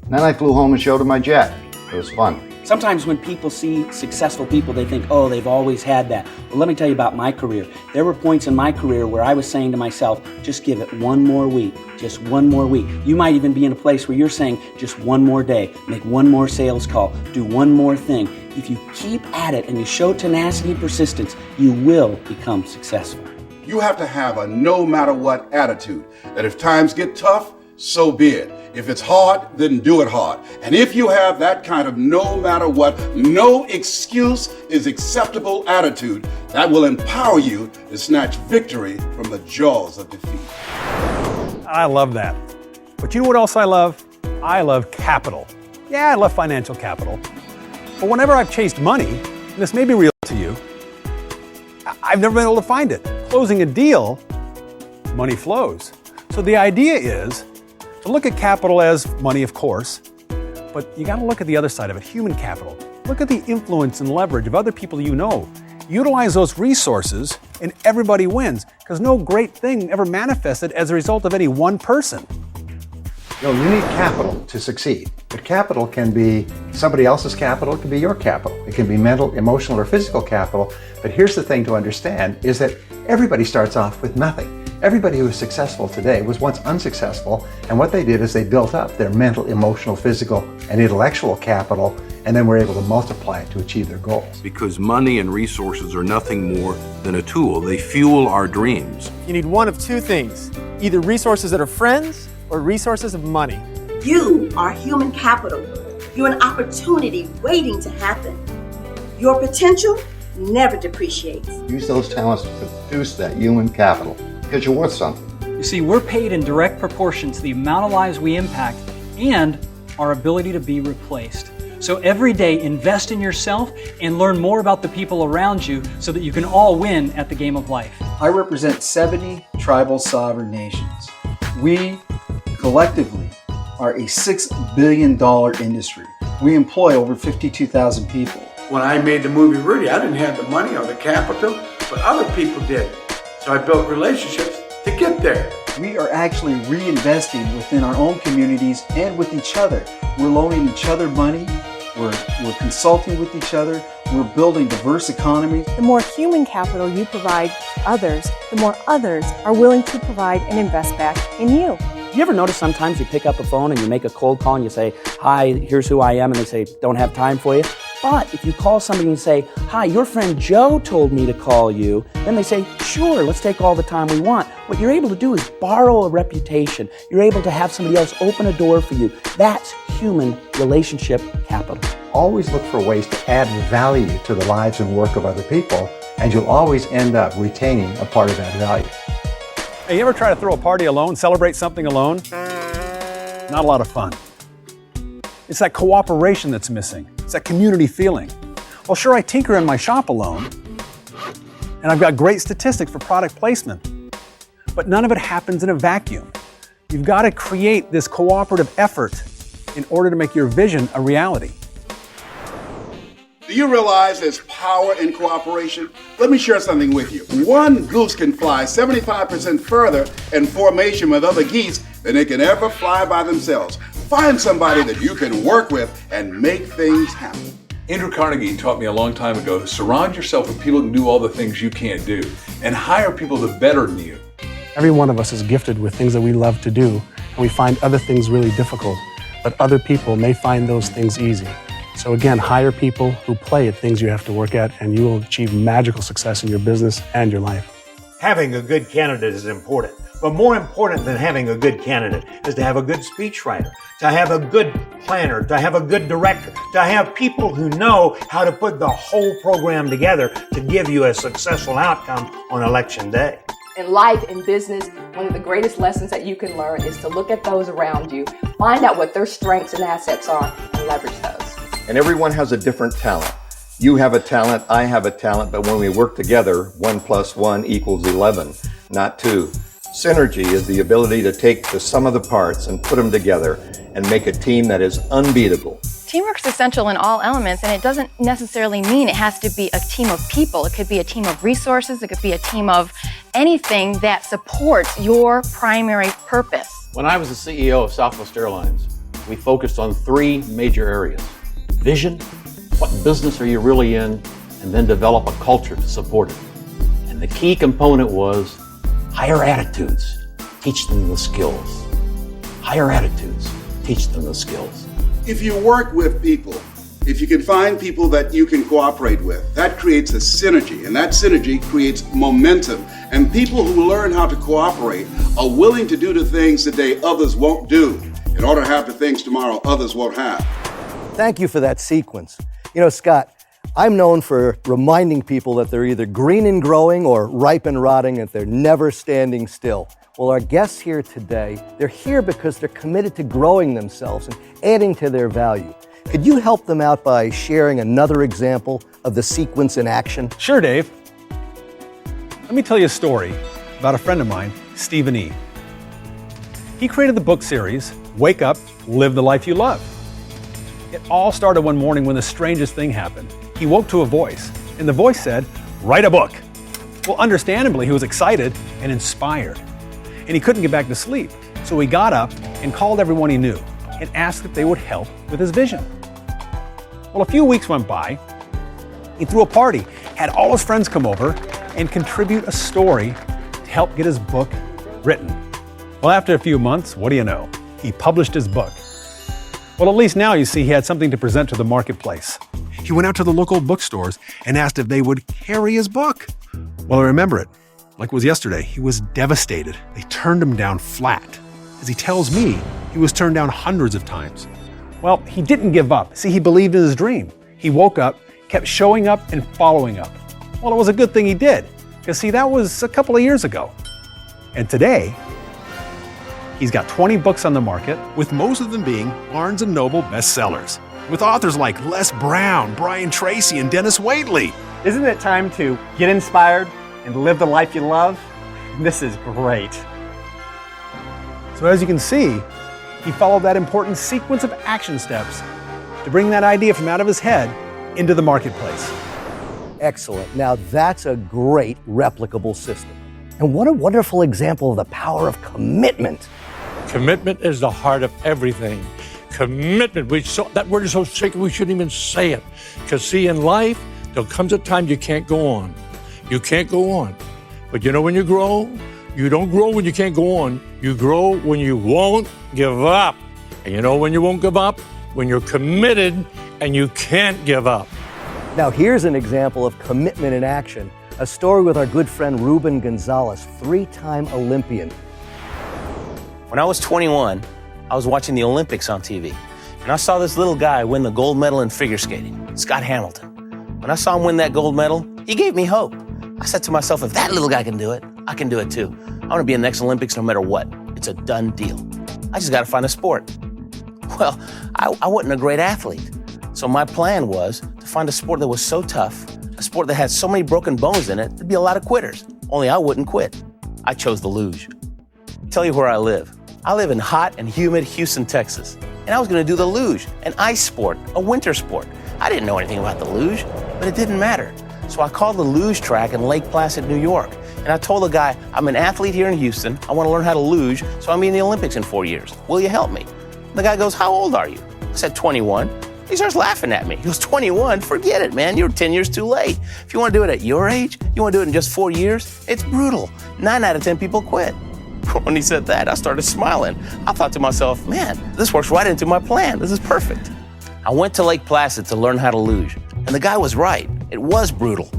Speaker 18: And then I flew home and showed them my jet. It was fun.
Speaker 28: Sometimes when people see successful people, they think, oh, they've always had that. But let me tell you about my career. There were points in my career where I was saying to myself, just give it one more week, just one more week. You might even be in a place where you're saying, just one more day, make one more sales call, do one more thing. If you keep at it and you show tenacity and persistence, you will become successful.
Speaker 1: You have to have a no matter what attitude, that if times get tough, so be it. If it's hard, then do it hard. And if you have that kind of no matter what, no excuse is acceptable attitude, that will empower you to snatch victory from the jaws of defeat.
Speaker 4: I love that. But you know what else I love? I love capital. Yeah, I love financial capital. But whenever I've chased money, and this may be real to you, I've never been able to find it. Closing a deal, money flows. So the idea is to look at capital as money, of course, but you got to look at the other side of it, human capital. Look at the influence and leverage of other people you know. Utilize those resources and everybody wins, because no great thing ever manifested as a result of any one person.
Speaker 32: You need capital to succeed. But capital can be somebody else's capital, it can be your capital. It can be mental, emotional, or physical capital. But here's the thing to understand is that everybody starts off with nothing. Everybody who is successful today was once unsuccessful, and what they did is they built up their mental, emotional, physical, and intellectual capital, and then were able to multiply it to achieve their goals.
Speaker 2: Because money and resources are nothing more than a tool. They fuel our dreams.
Speaker 7: You need one of two things, either resources that are friends or resources of money.
Speaker 9: You are human capital. You're an opportunity waiting to happen. Your potential never depreciates.
Speaker 18: Use those talents to produce that human capital, because you're worth something.
Speaker 10: You see, we're paid in direct proportion to the amount of lives we impact and our ability to be replaced. So every day, invest in yourself and learn more about the people around you so that you can all win at the game of life.
Speaker 11: I represent 70 tribal sovereign nations. We collectively are a $6 billion industry. We employ over 52,000 people.
Speaker 12: When I made the movie Rudy, I didn't have the money or the capital, but other people did. So I built relationships to get there.
Speaker 11: We are actually reinvesting within our own communities and with each other. We're loaning each other money, we're consulting with each other, we're building diverse economies.
Speaker 20: The more human capital you provide others, the more others are willing to provide and invest back in you.
Speaker 28: You ever notice sometimes you pick up a phone and you make a cold call and you say, hi, here's who I am, and they say, don't have time for you? But if you call somebody and say, hi, your friend Joe told me to call you, then they say, sure, let's take all the time we want. What you're able to do is borrow a reputation. You're able to have somebody else open a door for you. That's human relationship capital.
Speaker 32: Always look for ways to add value to the lives and work of other people, and you'll always end up retaining a part of that value.
Speaker 4: Hey, you ever try to throw a party alone, celebrate something alone? Not a lot of fun. It's that cooperation that's missing. It's that community feeling. Well, sure, I tinker in my shop alone, and I've got great statistics for product placement, but none of it happens in a vacuum. You've got to create this cooperative effort in order to make your vision a reality.
Speaker 1: Do you realize there's power in cooperation? Let me share something with you. One goose can fly 75% further in formation with other geese than they can ever fly by themselves. Find somebody that you can work with and make things happen.
Speaker 24: Andrew Carnegie taught me a long time ago to surround yourself with people who can do all the things you can't do and hire people that are better than you.
Speaker 22: Every one of us is gifted with things that we love to do, and we find other things really difficult, but other people may find those things easy. So again, hire people who play at things you have to work at, and you will achieve magical success in your business and your life.
Speaker 8: Having a good candidate is important, but more important than having a good candidate is to have a good speechwriter, to have a good planner, to have a good director, to have people who know how to put the whole program together to give you a successful outcome on election day.
Speaker 14: In life, in business, one of the greatest lessons that you can learn is to look at those around you, find out what their strengths and assets are, and leverage those.
Speaker 18: And everyone has a different talent. You have a talent, I have a talent, but when we work together, 1 + 1 = 11, not 2. Synergy is the ability to take the sum of the parts and put them together and make a team that is unbeatable.
Speaker 16: Teamwork is essential in all elements, and it doesn't necessarily mean it has to be a team of people. It could be a team of resources. It could be a team of anything that supports your primary purpose.
Speaker 21: When I was the CEO of Southwest Airlines, we focused on 3 major areas. Vision, what business are you really in, and then develop a culture to support it. And the key component was higher attitudes, teach them the skills. Higher attitudes, teach them the skills.
Speaker 1: If you work with people, If you can find people that you can cooperate with, that creates a synergy, and that synergy creates momentum. And people who learn how to cooperate are willing to do the things today others won't do in order to have the things tomorrow others won't have.
Speaker 3: Thank you for that sequence. You know, Scott, I'm known for reminding people that they're either green and growing or ripe and rotting, and they're never standing still. Well, our guests here today, they're here because they're committed to growing themselves and adding to their value. Could you help them out by sharing another example of the sequence in action?
Speaker 4: Sure, Dave. Let me tell you a story about a friend of mine, Stephen E. He created the book series, Wake Up, Live the Life You Love. It all started one morning when the strangest thing happened. He woke to a voice, and the voice said, "Write a book." Well, understandably, he was excited and inspired. And he couldn't get back to sleep, so he got up and called everyone he knew and asked if they would help with his vision. Well, a few weeks went by. He threw a party, had all his friends come over and contribute a story to help get his book written. Well, after a few months, what do you know? He published his book. Well, at least now you see he had something to present to the marketplace. He went out to the local bookstores and asked if they would carry his book. Well, I remember it. Like it was yesterday, he was devastated. They turned him down flat. As he tells me, he was turned down hundreds of times. Well, he didn't give up. See, he believed in his dream. He woke up, kept showing up and following up. Well, it was a good thing he did, because see, that was a couple of years ago. And today, he's got 20 books on the market, with most of them being Barnes & Noble bestsellers, with authors like Les Brown, Brian Tracy, and Dennis Waitley.
Speaker 7: Isn't it time to get inspired and live the life you love? This is great.
Speaker 4: So as you can see, he followed that important sequence of action steps to bring that idea from out of his head into the marketplace.
Speaker 3: Excellent. Now that's a great replicable system. And what a wonderful example of the power of commitment.
Speaker 12: Commitment is the heart of everything. Commitment, that word is so sacred we shouldn't even say it. Because see, in life, there comes a time you can't go on. You can't go on. But you know when you grow? You don't grow when you can't go on. You grow when you won't give up. And you know when you won't give up? When you're committed and you can't give up.
Speaker 3: Now here's an example of commitment in action. A story with our good friend Ruben Gonzalez, 3-time Olympian.
Speaker 6: When I was 21, I was watching the Olympics on TV, and I saw this little guy win the gold medal in figure skating, Scott Hamilton. When I saw him win that gold medal, he gave me hope. I said to myself, if that little guy can do it, I can do it too. I want to be in the next Olympics no matter what. It's a done deal. I just got to find a sport. Well, I wasn't a great athlete, so my plan was to find a sport that was so tough, a sport that had so many broken bones in it, there'd be a lot of quitters. Only I wouldn't quit. I chose the luge. I'll tell you where I live. I live in hot and humid Houston, Texas. And I was going to do the luge, an ice sport, a winter sport. I didn't know anything about the luge, but it didn't matter. So I called the luge track in Lake Placid, New York. And I told the guy, I'm an athlete here in Houston. I want to learn how to luge, so I'm in the Olympics in 4 years. Will you help me? And the guy goes, how old are you? I said, 21. He starts laughing at me. He goes, 21? Forget it, man. You're 10 years too late. If you want to do it at your age, you want to do it in just 4 years, it's brutal. 9 out of 10 people quit. When he said that, I started smiling. I thought to myself, man, this works right into my plan. This is perfect. I went to Lake Placid to learn how to luge. And the guy was right. It was brutal.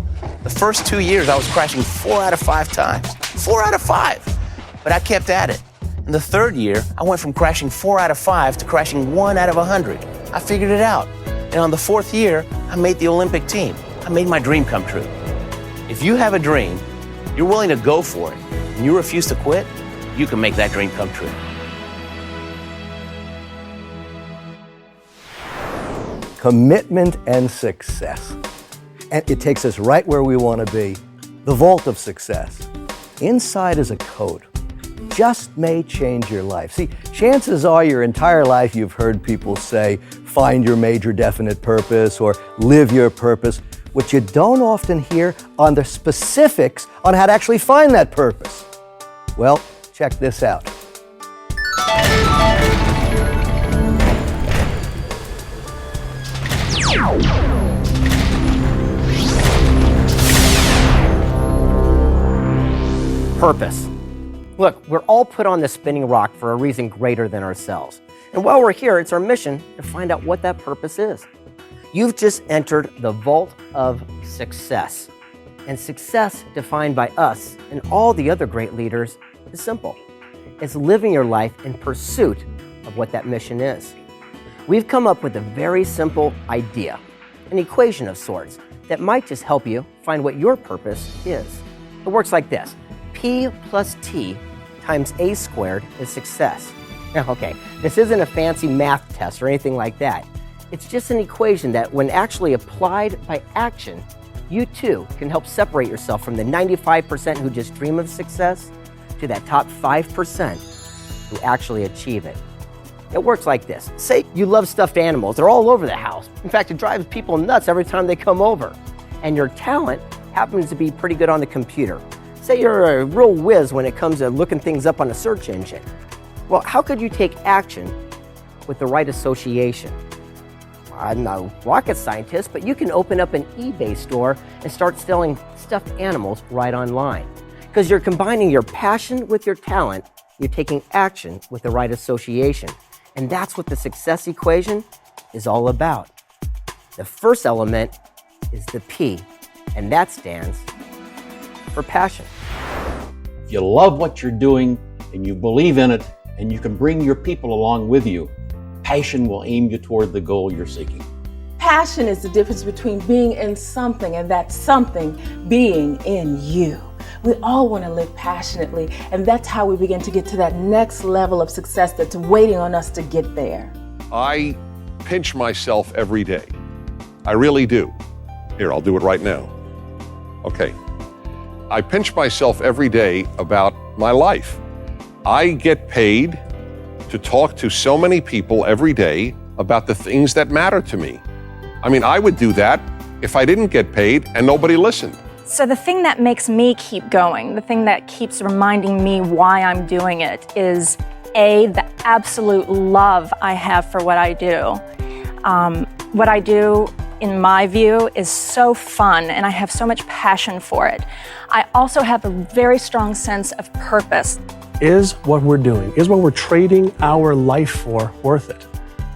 Speaker 6: The first 2 years, I was crashing 4 out of 5 times. 4 out of 5. But I kept at it. In the third year, I went from crashing 4 out of 5 to crashing 1 out of 100. I figured it out. And on the 4th year, I made the Olympic team. I made my dream come true. If you have a dream, you're willing to go for it, and you refuse to quit, you can make that dream come true.
Speaker 3: Commitment and success. And it takes us right where we want to be, the vault of success. Inside is a code. Just may change your life. See, chances are your entire life you've heard people say, find your major definite purpose or live your purpose. What you don't often hear are the specifics on how to actually find that purpose. Well, check this out.
Speaker 13: Purpose. Look, we're all put on this spinning rock for a reason greater than ourselves. And while we're here, it's our mission to find out what that purpose is. You've just entered the vault of success. And success, defined by us and all the other great leaders, is simple. It's living your life in pursuit of what that mission is. We've come up with a very simple idea, an equation of sorts, that might just help you find what your purpose is. It works like this. P plus T times A squared is success. Now, okay, this isn't a fancy math test or anything like that. It's just an equation that, when actually applied by action, you too can help separate yourself from the 95% who just dream of success to that top 5% who actually achieve it. It works like this. Say you love stuffed animals. They're all over the house. In fact, it drives people nuts every time they come over. And your talent happens to be pretty good on the computer. Say you're a real whiz when it comes to looking things up on a search engine. Well, how could you take action with the right association? I'm no rocket scientist, but you can open up an eBay store and start selling stuffed animals right online. Because you're combining your passion with your talent, you're taking action with the right association. And that's what the success equation is all about. The first element is the P, and that stands for passion.
Speaker 21: If you love what you're doing and you believe in it and you can bring your people along with you, passion will aim you toward the goal you're seeking.
Speaker 2: Passion is the difference between being in something and that something being in you. We all want to live passionately, and that's how we begin to get to that next level of success that's waiting on us to get there.
Speaker 5: I pinch myself every day. I really do. Here, I'll do it right now. Okay. I pinch myself every day about my life. I get paid to talk to so many people every day about the things that matter to me. I mean, I would do that if I didn't get paid and nobody listened.
Speaker 20: So the thing that makes me keep going, the thing that keeps reminding me why I'm doing it is A, the absolute love I have for what I do. What I do, in my view, is so fun, and I have so much passion for it. I also have a very strong sense of purpose.
Speaker 22: Is what we're doing, is what we're trading our life for worth it?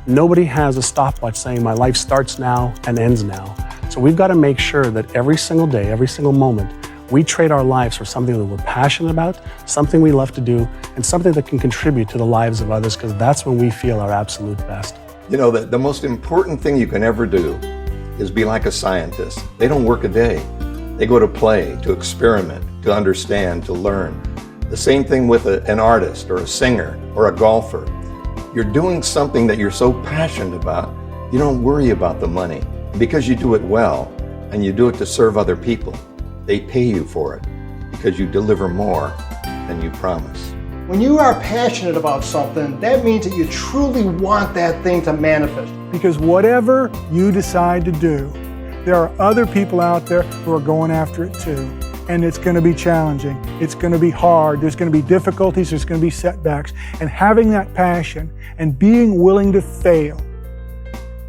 Speaker 22: Nobody has a stopwatch saying my life starts now and ends now. So we've got to make sure that every single day, every single moment, we trade our lives for something that we're passionate about, something we love to do, and something that can contribute to the lives of others, because that's when we feel our absolute best.
Speaker 15: You know, the most important thing you can ever do is be like a scientist. They don't work a day. They go to play, to experiment, to understand, to learn. The same thing with an artist or a singer or a golfer. You're doing something that you're so passionate about, you don't worry about the money. Because you do it well and you do it to serve other people, they pay you for it because you deliver more than you promise.
Speaker 17: When you are passionate about something, that means that you truly want that thing to manifest.
Speaker 19: Because whatever you decide to do, there are other people out there who are going after it too. And it's going to be challenging. It's going to be hard. There's going to be difficulties. There's going to be setbacks. And having that passion and being willing to fail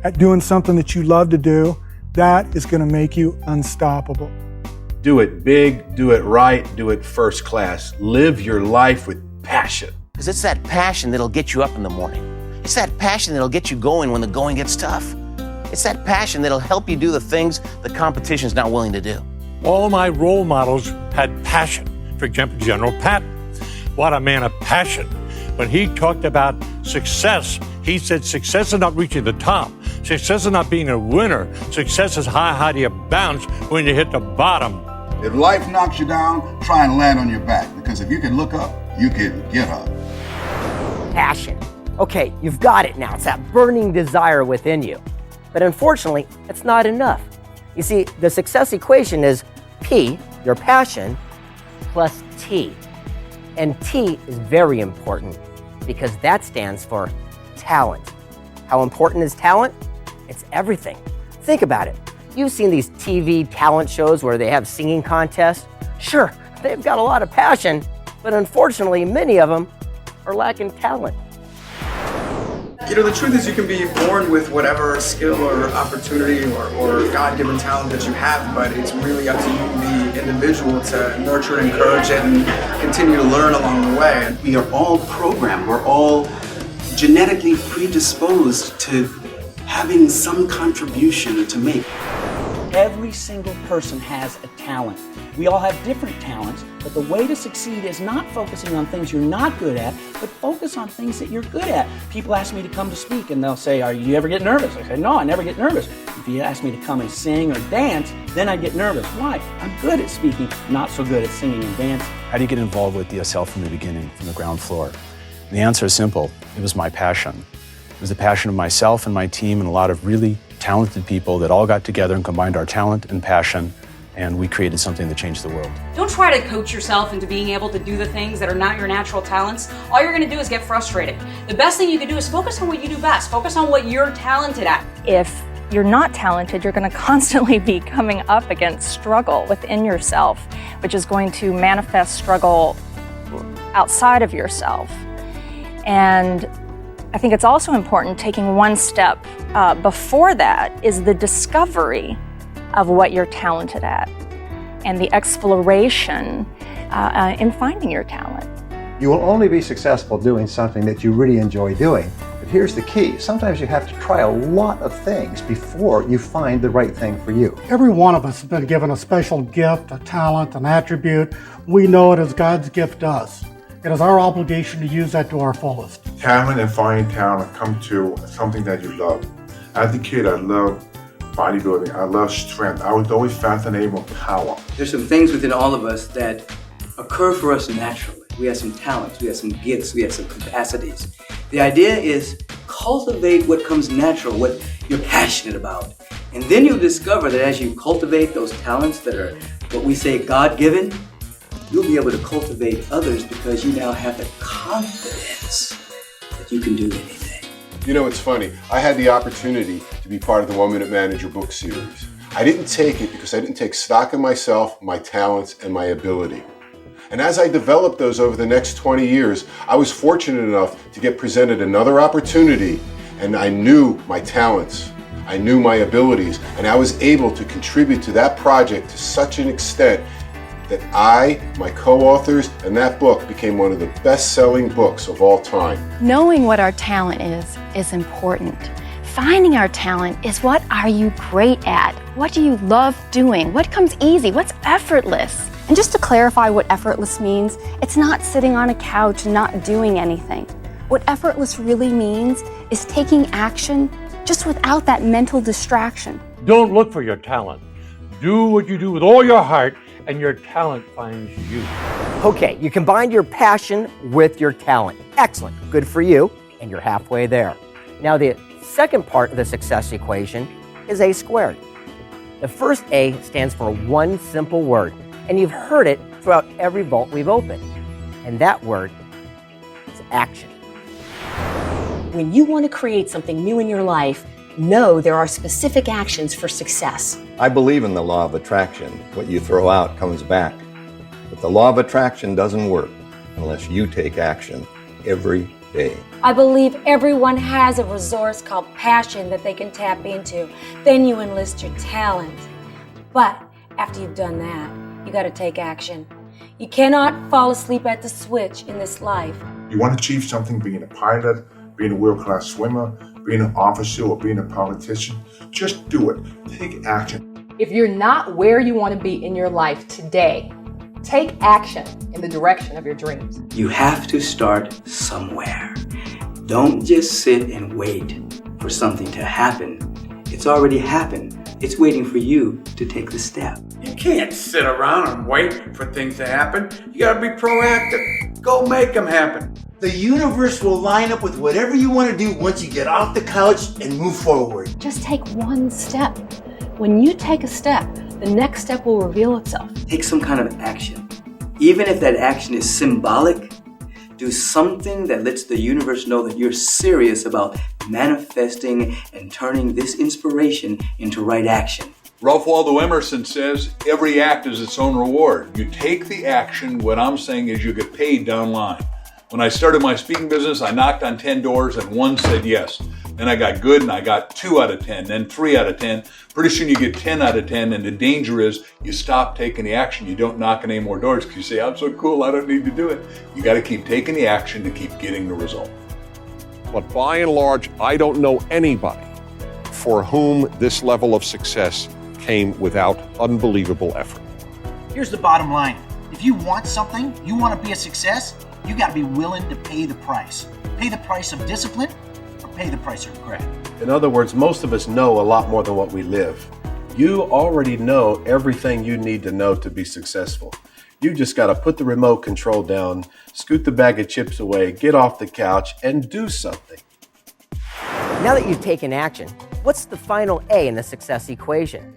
Speaker 19: at doing something that you love to do, that is going to make you unstoppable.
Speaker 1: Do it big, do it right, do it first class. Live your life with passion.
Speaker 6: Because it's that passion that'll get you up in the morning. It's that passion that'll get you going when the going gets tough. It's that passion that'll help you do the things the competition's not willing to do.
Speaker 12: All my role models had passion. For example, General Patton. What a man of passion. When he talked about success, he said success is not reaching the top. Success is not being a winner. Success is how high do you bounce when you hit the bottom.
Speaker 1: If life knocks you down, try and land on your back, because if you can look up, you can get up.
Speaker 13: Passion. Okay, you've got it now. It's that burning desire within you. But unfortunately, it's not enough. You see, the success equation is P, your passion, plus T. And T is very important because that stands for talent. How important is talent? It's everything. Think about it. You've seen these TV talent shows where they have singing contests. Sure, they've got a lot of passion, but unfortunately, many of them are lacking talent.
Speaker 23: You know, the truth is you can be born with whatever skill or opportunity or God-given talent that you have, but it's really up to you, the individual, to nurture, encourage it, and continue to learn along the way.
Speaker 25: We are all programmed. We're all genetically predisposed to
Speaker 9: having some contribution to make.
Speaker 10: Every single person has a talent. We all have different talents, but the way to succeed is not focusing on things you're not good at, but focus on things that you're good at. People ask me to come to speak and they'll say, "Are you ever get nervous?" I say, "No, I never get nervous." If you ask me to come and sing or dance, then I get nervous. Why? I'm good at speaking, not so good at singing and dancing.
Speaker 11: How do you get involved with DSL from the beginning, from the ground floor? And the answer is simple. It was my passion. It was the passion of myself and my team and a lot of really talented people that all got together and combined our talent and passion, and we created something that changed the world.
Speaker 24: Don't try to coach yourself into being able to do the things that are not your natural talents. All you're going to do is get frustrated. The best thing you can do is focus on what you do best. Focus on what you're talented at.
Speaker 20: If you're not talented, you're going to constantly be coming up against struggle within yourself, which is going to manifest struggle outside of yourself. And I think it's also important taking one step before that is the discovery of what you're talented at and the exploration in finding your talent.
Speaker 18: You will only be successful doing something that you really enjoy doing. But here's the key. Sometimes you have to try a lot of things before you find the right thing for you.
Speaker 17: Every one of us has been given a special gift, a talent, an attribute. We know it as God's gift to us. It is our obligation to use that to our fullest.
Speaker 25: Talent and finding talent come to something that you love. As a kid, I loved bodybuilding. I loved strength. I was always fascinated with power.
Speaker 26: There's some things within all of us that occur for us naturally. We have some talents, we have some gifts, we have some capacities. The idea is cultivate what comes natural, what you're passionate about. And then you'll discover that as you cultivate those talents that are what we say God-given, you'll be able to cultivate others because you now have the confidence that you can do anything.
Speaker 1: You know, it's funny. I had the opportunity to be part of the 1 Minute Manager book series. I didn't take it because I didn't take stock in myself, my talents, and my ability. And as I developed those over the next 20 years, I was fortunate enough to get presented another opportunity, and I knew my talents, I knew my abilities, and I was able to contribute to that project to such an extent that I, my co-authors, and that book became one of the best-selling books of all time.
Speaker 16: Knowing what our talent is important. Finding our talent is what are you great at? What do you love doing? What comes easy? What's effortless?
Speaker 27: And just to clarify what effortless means, it's not sitting on a couch and not doing anything. What effortless really means is taking action just without that mental distraction.
Speaker 12: Don't look for your talent. Do what you do with all your heart, and your talent finds you.
Speaker 13: Okay, you combined your passion with your talent. Excellent, good for you, and you're halfway there. Now the second part of the success equation is A squared. The first A stands for one simple word, and you've heard it throughout every vault we've opened. And that word is action.
Speaker 28: When you want to create something new in your life, know there are specific actions for success.
Speaker 15: I believe in the law of attraction. What you throw out comes back. But the law of attraction doesn't work unless you take action every day.
Speaker 28: I believe everyone has a resource called passion that they can tap into. Then you enlist your talent. But after you've done that, you got to take action. You cannot fall asleep at the switch in this life.
Speaker 25: You want to achieve something, being a pilot, being a world-class swimmer, being an officer, or being a politician, just do it. Take action.
Speaker 14: If you're not where you want to be in your life today, take action in the direction of your dreams.
Speaker 26: You have to start somewhere. Don't just sit and wait for something to happen. It's already happened. It's waiting for you to take the step.
Speaker 29: You can't sit around and wait for things to happen. You gotta be proactive. Go make them happen.
Speaker 30: The universe will line up with whatever you want to do once you get off the couch and move forward.
Speaker 28: Just take one step. When you take a step, the next step will reveal itself.
Speaker 26: Take some kind of action. Even if that action is symbolic, do something that lets the universe know that you're serious about manifesting and turning this inspiration into right action.
Speaker 31: Ralph Waldo Emerson says, every act is its own reward. You take the action, what I'm saying is you get paid down the line. When I started my speaking business, I knocked on 10 doors and one said yes. Then I got good and I got 2 out of 10, then 3 out of 10. Pretty soon you get 10 out of 10, and the danger is you stop taking the action. You don't knock on any more doors because you say, I'm so cool, I don't need to do it. You got to keep taking the action to keep getting the result.
Speaker 5: But by and large, I don't know anybody for whom this level of success came without unbelievable effort.
Speaker 2: Here's the bottom line. If you want something, you want to be a success, you got to be willing to pay the price. Pay the price of discipline or pay the price of regret.
Speaker 3: In other words, most of us know a lot more than what we live. You already know everything you need to know to be successful. You just got to put the remote control down, scoot the bag of chips away, get off the couch, and do something.
Speaker 13: Now that you've taken action, what's the final A in the success equation?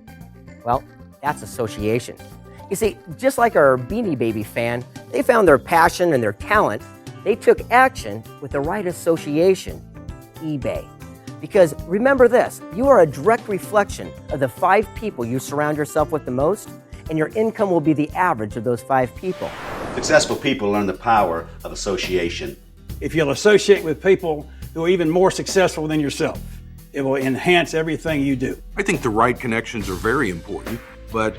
Speaker 13: Well, that's association. You see, just like our Beanie Baby fan, they found their passion and their talent. They took action with the right association, eBay. Because remember this, you are a direct reflection of the 5 people you surround yourself with the most, and your income will be the average of those 5 people.
Speaker 4: Successful people learn the power of association.
Speaker 6: If you'll associate with people who are even more successful than yourself, it will enhance everything you do.
Speaker 7: I think the right connections are very important, but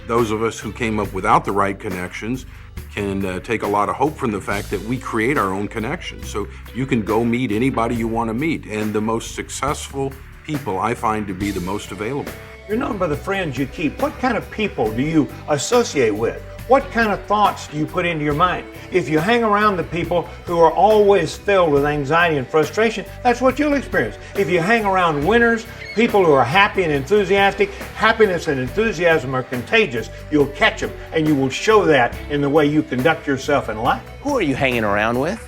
Speaker 7: those of us who came up without the right connections can take a lot of hope from the fact that we create our own connections. So you can go meet anybody you want to meet, and the most successful people I find to be the most available.
Speaker 8: You're known by the friends you keep. What kind of people do you associate with? What kind of thoughts do you put into your mind? If you hang around the people who are always filled with anxiety and frustration, that's what you'll experience. If you hang around winners, people who are happy and enthusiastic, happiness and enthusiasm are contagious. You'll catch them, and you will show that in the way you conduct yourself in life.
Speaker 9: Who are you hanging around with?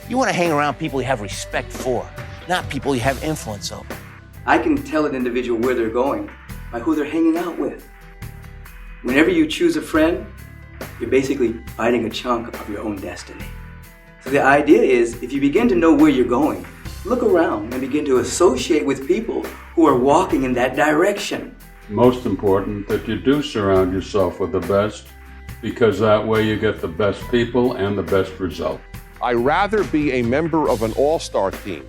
Speaker 9: You want to hang around people you have respect for, not people you have influence over.
Speaker 26: I can tell an individual where they're going by who they're hanging out with. Whenever you choose a friend, you're basically biting a chunk of your own destiny. So the idea is, if you begin to know where you're going, look around and begin to associate with people who are walking in that direction.
Speaker 19: Most important that you do surround yourself with the best, because that way you get the best people and the best result.
Speaker 5: I'd rather be a member of an all-star team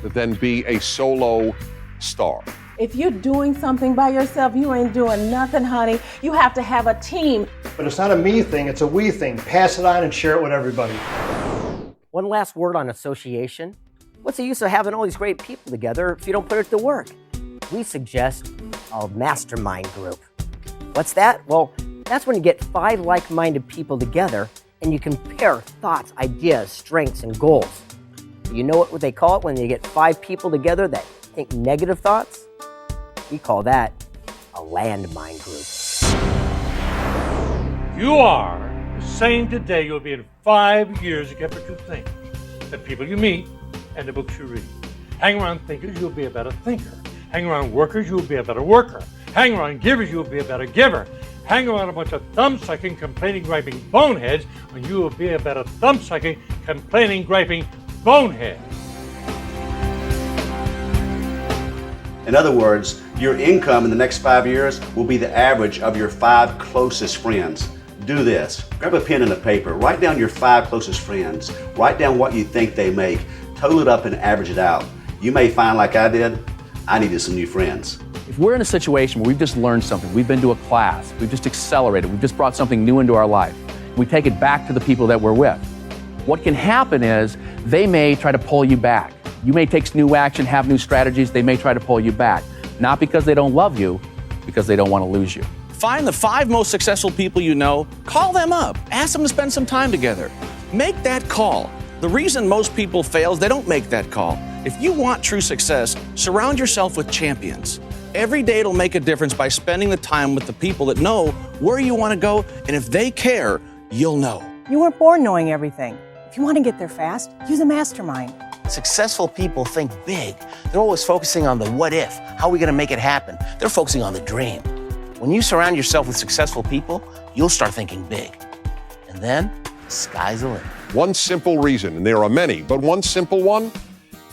Speaker 5: than be a solo star.
Speaker 21: If you're doing something by yourself, you ain't doing nothing, honey. You have to have a team.
Speaker 8: But it's not a me thing, it's a we thing. Pass it on and share it with everybody.
Speaker 13: One last word on association. What's the use of having all these great people together if you don't put it to work? We suggest a mastermind group. What's that? Well, that's when you get 5 like-minded people together and you compare thoughts, ideas, strengths, and goals. You know what they call it when you get 5 people together that think negative thoughts? We call that a landmine group.
Speaker 12: You are the same today you'll be in 5 years to get what you think. The people you meet and the books you read. Hang around thinkers, you'll be a better thinker. Hang around workers, you'll be a better worker. Hang around givers, you'll be a better giver. Hang around a bunch of thumb-sucking, complaining, griping boneheads, and you will be a better thumb-sucking, complaining, griping bonehead.
Speaker 4: In other words, your income in the next 5 years will be the average of your 5 closest friends. Do this. Grab a pen and a paper. Write down your 5 closest friends. Write down what you think they make. Total it up and average it out. You may find, like I did, I needed some new friends.
Speaker 11: If we're in a situation where we've just learned something, we've been to a class, we've just accelerated, we've just brought something new into our life, we take it back to the people that we're with. What can happen is they may try to pull you back. You may take new action, have new strategies, they may try to pull you back. Not because they don't love you, because they don't want to lose you.
Speaker 22: Find the 5 most successful people you know, call them up, ask them to spend some time together. Make that call. The reason most people fail is they don't make that call. If you want true success, surround yourself with champions. Every day it'll make a difference by spending the time with the people that know where you want to go, and if they care, you'll know.
Speaker 21: You weren't born knowing everything. If you want to get there fast, use a mastermind.
Speaker 9: Successful people think big. They're always focusing on the what if, how are we going to make it happen? They're focusing on the dream. When you surround yourself with successful people, you'll start thinking big. And then, the sky's the limit.
Speaker 5: One simple reason, and there are many, but one simple one,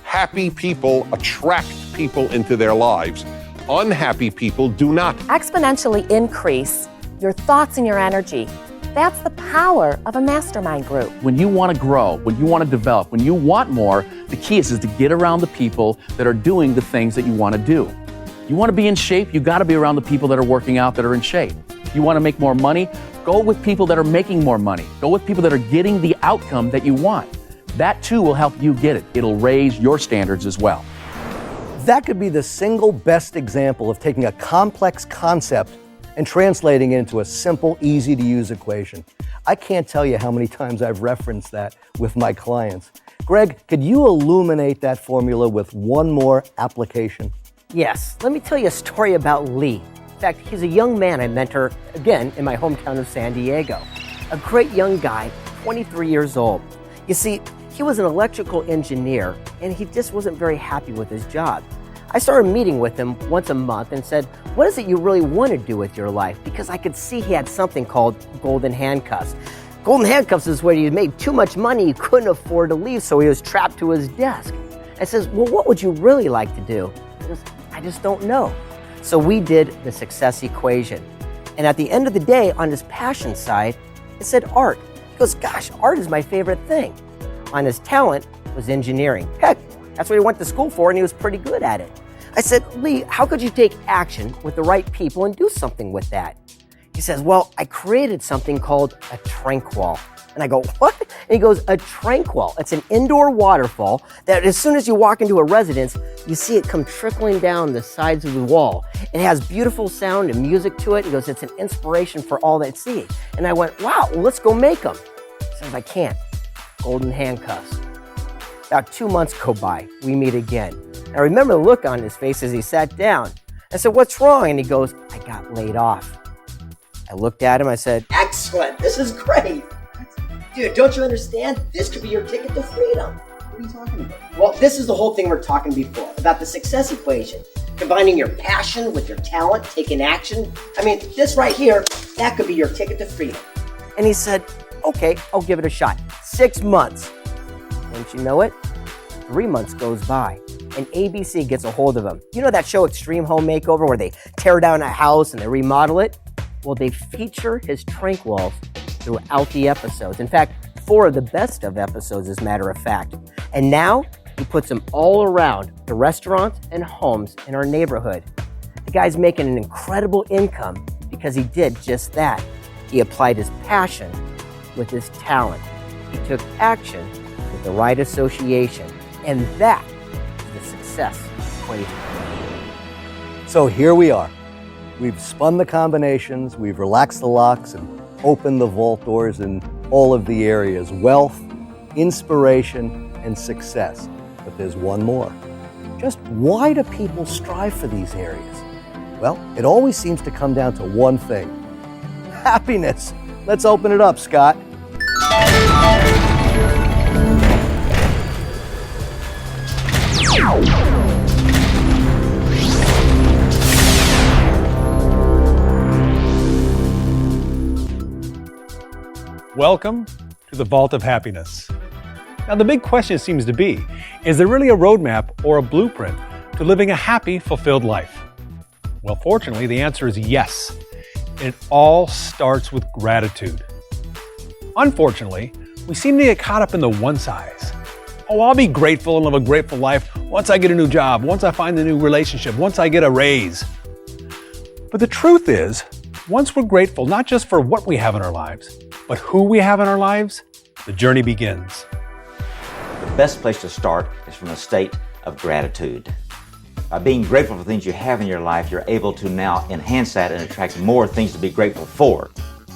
Speaker 5: happy people attract people into their lives. Unhappy people do not.
Speaker 28: Exponentially increase your thoughts and your energy. That's the power of a mastermind group.
Speaker 11: When you want to grow, when you want to develop, when you want more, the key is to get around the people that are doing the things that you want to do. You want to be in shape, you got to be around the people that are working out, that are in shape. You want to make more money, go with people that are making more money. Go with people that are getting the outcome that you want. That too will help you get it. It'll raise your standards as well.
Speaker 1: That could be the single best example of taking a complex concept and translating it into a simple, easy-to-use equation. I can't tell you how many times I've referenced that with my clients. Greg, could you illuminate that formula with one more application?
Speaker 13: Yes, let me tell you a story about Lee. In fact, he's a young man I mentor, again, in my hometown of San Diego. A great young guy, 23 years old. You see, he was an electrical engineer, and he just wasn't very happy with his job. I started meeting with him once a month and said, what is it you really want to do with your life? Because I could see he had something called golden handcuffs. Golden handcuffs is where he made too much money, he couldn't afford to leave, so he was trapped to his desk. I says, well, what would you really like to do? He goes, I just don't know. So we did the success equation. And at the end of the day, on his passion side, it said art. He goes, gosh, art is my favorite thing. On his talent was engineering. Heck, that's what he went to school for, and he was pretty good at it. I said, Lee, how could you take action with the right people and do something with that? He says, well, I created something called a tranquil. And I go, what? And he goes, a tranquil. It's an indoor waterfall that as soon as you walk into a residence, you see it come trickling down the sides of the wall. It has beautiful sound and music to it. He goes, it's an inspiration for all that see. And I went, wow, well, let's go make them. He says, I can't. Golden handcuffs. About 2 months go by. We meet again. I remember the look on his face as he sat down. I said, what's wrong? And he goes, I got laid off. I looked at him, I said, excellent, this is great. Dude, don't you understand? This could be your ticket to freedom. What are you talking about? Well, this is the whole thing we're talking before, about the success equation. Combining your passion with your talent, taking action. I mean, this right here, that could be your ticket to freedom. And he said, okay, I'll give it a shot. 6 months. Don't you know it? 3 months goes by. And ABC gets a hold of him. You know that show Extreme Home Makeover where they tear down a house and they remodel it? Well, they feature his tranquils throughout the episodes. In fact, 4 of the best of episodes, as a matter of fact. And now he puts them all around the restaurants and homes in our neighborhood. The guy's making an incredible income because he did just that. He applied his passion with his talent. He took action with the right association. And that is the success equation.
Speaker 1: So here we are. We've spun the combinations, we've relaxed the locks and opened the vault doors in all of the areas: wealth, inspiration, and success. But there's one more. Just why do people strive for these areas? Well, it always seems to come down to one thing: happiness. Let's open it up, Scott.
Speaker 10: Welcome to the Vault of Happiness. Now, the big question seems to be, is there really a roadmap or a blueprint to living a happy, fulfilled life? Well, fortunately, the answer is yes. It all starts with gratitude. Unfortunately, we seem to get caught up in the one size. Oh, I'll be grateful and live a grateful life once I get a new job, once I find a new relationship, once I get a raise. But the truth is, once we're grateful not just for what we have in our lives, but who we have in our lives, the journey begins.
Speaker 15: The best place to start is from a state of gratitude. By being grateful for things you have in your life, you're able to now enhance that and attract more things to be grateful for.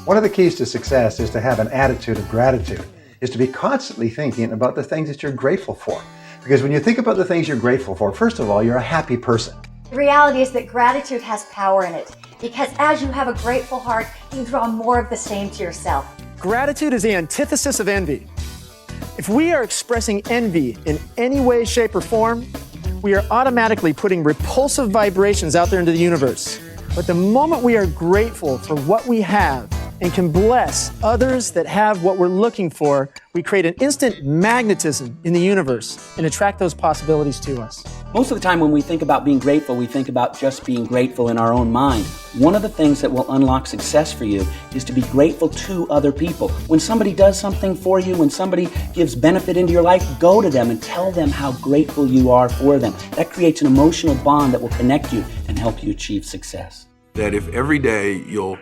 Speaker 16: One of the keys to success is to have an attitude of gratitude, is to be constantly thinking about the things that you're grateful for. Because when you think about the things you're grateful for, first of all, you're a happy person.
Speaker 17: The reality is that gratitude has power in it, because as you have a grateful heart, you draw more of the same to yourself.
Speaker 18: Gratitude is the antithesis of envy. If we are expressing envy in any way, shape, or form, we are automatically putting repulsive vibrations out there into the universe. But the moment we are grateful for what we have and can bless others that have what we're looking for, we create an instant magnetism in the universe and attract those possibilities to us.
Speaker 20: Most of the time when we think about being grateful, we think about just being grateful in our own mind. One of the things that will unlock success for you is to be grateful to other people. When somebody does something for you, when somebody gives benefit into your life, go to them and tell them how grateful you are for them. That creates an emotional bond that will connect you and help you achieve success.
Speaker 7: That if every day you'll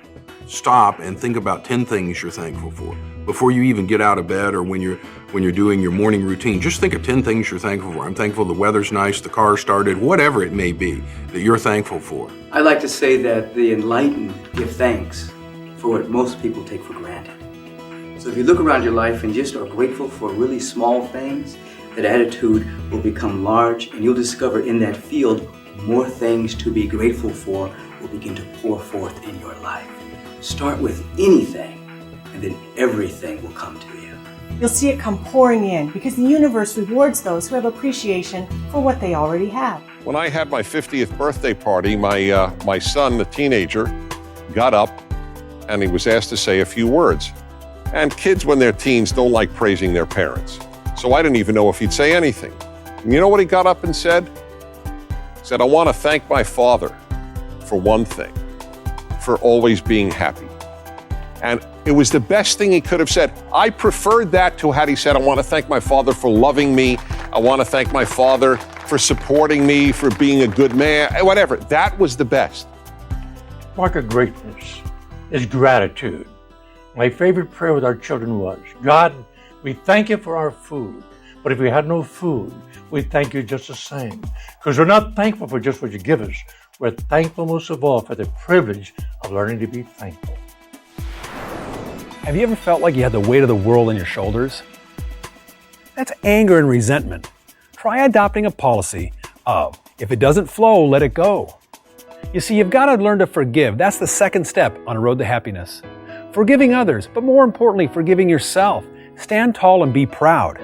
Speaker 7: stop and think about 10 things you're thankful for, Before you even get out of bed or when you're doing your morning routine, just think of 10 things you're thankful for. I'm thankful the weather's nice, the car started, whatever it may be that you're thankful for.
Speaker 26: I like to say that the enlightened give thanks for what most people take for granted. So if you look around your life and just are grateful for really small things, that attitude will become large, and you'll discover in that field more things to be grateful for will begin to pour forth in your life. Start with anything, and then everything will come to you.
Speaker 21: You'll see it come pouring in because the universe rewards those who have appreciation for what they already have.
Speaker 5: When I had my 50th birthday party, my son, the teenager, got up and he was asked to say a few words. And kids, when they're teens, don't like praising their parents. So I didn't even know if he'd say anything. And you know what he got up and said? He said, I want to thank my father for one thing, for always being happy. And it was the best thing he could have said. I preferred that to had he said, I want to thank my father for loving me. I want to thank my father for supporting me, for being a good man, whatever. That was the best.
Speaker 12: Mark of greatness is gratitude. My favorite prayer with our children was, God, we thank you for our food, but if we had no food, we thank you just the same. Because we're not thankful for just what you give us. We're thankful most of all for the privilege of learning to be thankful.
Speaker 10: Have you ever felt like you had the weight of the world on your shoulders? That's anger and resentment. Try adopting a policy of, if it doesn't flow, let it go. You see, you've got to learn to forgive. That's the second step on a road to happiness. Forgiving others, but more importantly, forgiving yourself. Stand tall and be proud.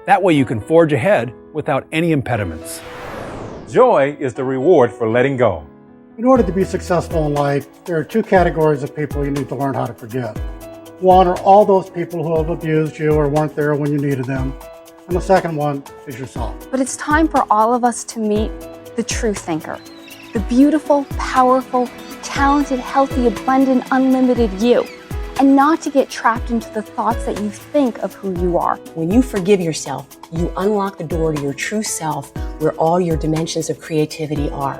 Speaker 10: That way you can forge ahead without any impediments.
Speaker 2: Joy is the reward for letting go.
Speaker 3: In order to be successful in life, there are two categories of people you need to learn how to forgive. One are all those people who have abused you or weren't there when you needed them. And the second one is yourself.
Speaker 6: But it's time for all of us to meet the true thinker. The beautiful, powerful, talented, healthy, abundant, unlimited you. And not to get trapped into the thoughts that you think of who you are.
Speaker 14: When you forgive yourself, you unlock the door to your true self where all your dimensions of creativity are.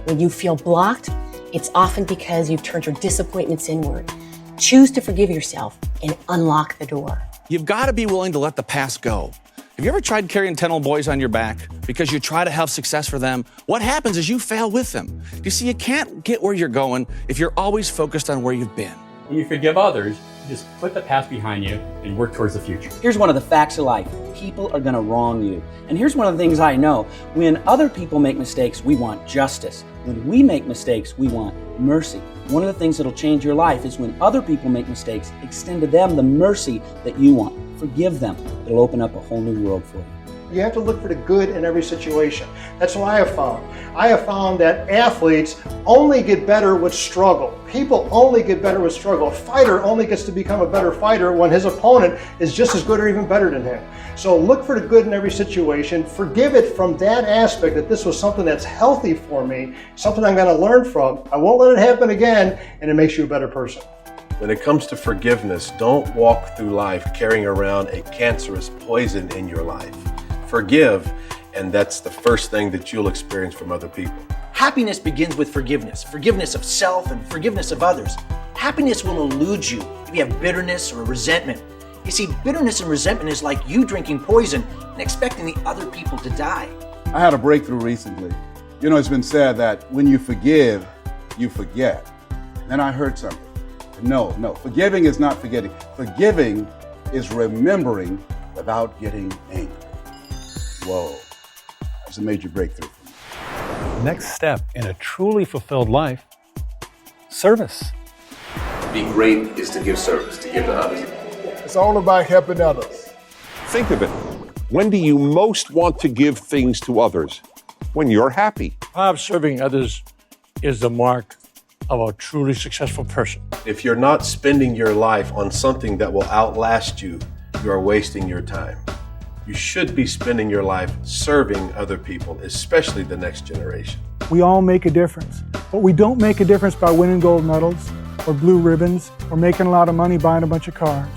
Speaker 14: When you feel blocked, it's often because you've turned your disappointments inward. Choose to forgive yourself and unlock the door.
Speaker 22: You've got to be willing to let the past go. Have you ever tried carrying 10 old boys on your back because you try to have success for them? What happens is you fail with them. You see, you can't get where you're going if you're always focused on where you've been.
Speaker 2: When you forgive others, you just put the past behind you and work towards the future.
Speaker 20: Here's one of the facts of life. People are going to wrong you. And here's one of the things I know. When other people make mistakes, we want justice. When we make mistakes, we want mercy. One of the things that'll change your life is when other people make mistakes, extend to them the mercy that you want. Forgive them. It'll open up a whole new world for you.
Speaker 3: You have to look for the good in every situation. That's what I have found. I have found that athletes only get better with struggle. People only get better with struggle. A fighter only gets to become a better fighter when his opponent is just as good or even better than him. So look for the good in every situation. Forgive it from that aspect that this was something that's healthy for me, something I'm going to learn from. I won't let it happen again, and it makes you a better person.
Speaker 23: When it comes to forgiveness, don't walk through life carrying around a cancerous poison in your life. Forgive, and that's the first thing that you'll experience from other people.
Speaker 24: Happiness begins with forgiveness. Forgiveness of self and forgiveness of others. Happiness will elude you if you have bitterness or resentment. You see, bitterness and resentment is like you drinking poison and expecting the other people to die.
Speaker 25: I had a breakthrough recently. You know, it's been said that when you forgive, you forget. Then I heard something. No, forgiving is not forgetting. Forgiving is remembering without getting angry. Whoa, that's a major breakthrough for me.
Speaker 10: The next step in a truly fulfilled life, service.
Speaker 27: Being great is to give service, to give to others.
Speaker 29: It's all about helping others.
Speaker 5: Think of it. When do you most want to give things to others? When you're happy.
Speaker 12: Perhaps serving others is the mark of a truly successful person.
Speaker 23: If you're not spending your life on something that will outlast you, you are wasting your time. You should be spending your life serving other people, especially the next generation.
Speaker 3: We all make a difference, but we don't make a difference by winning gold medals or blue ribbons or making a lot of money buying a bunch of cars.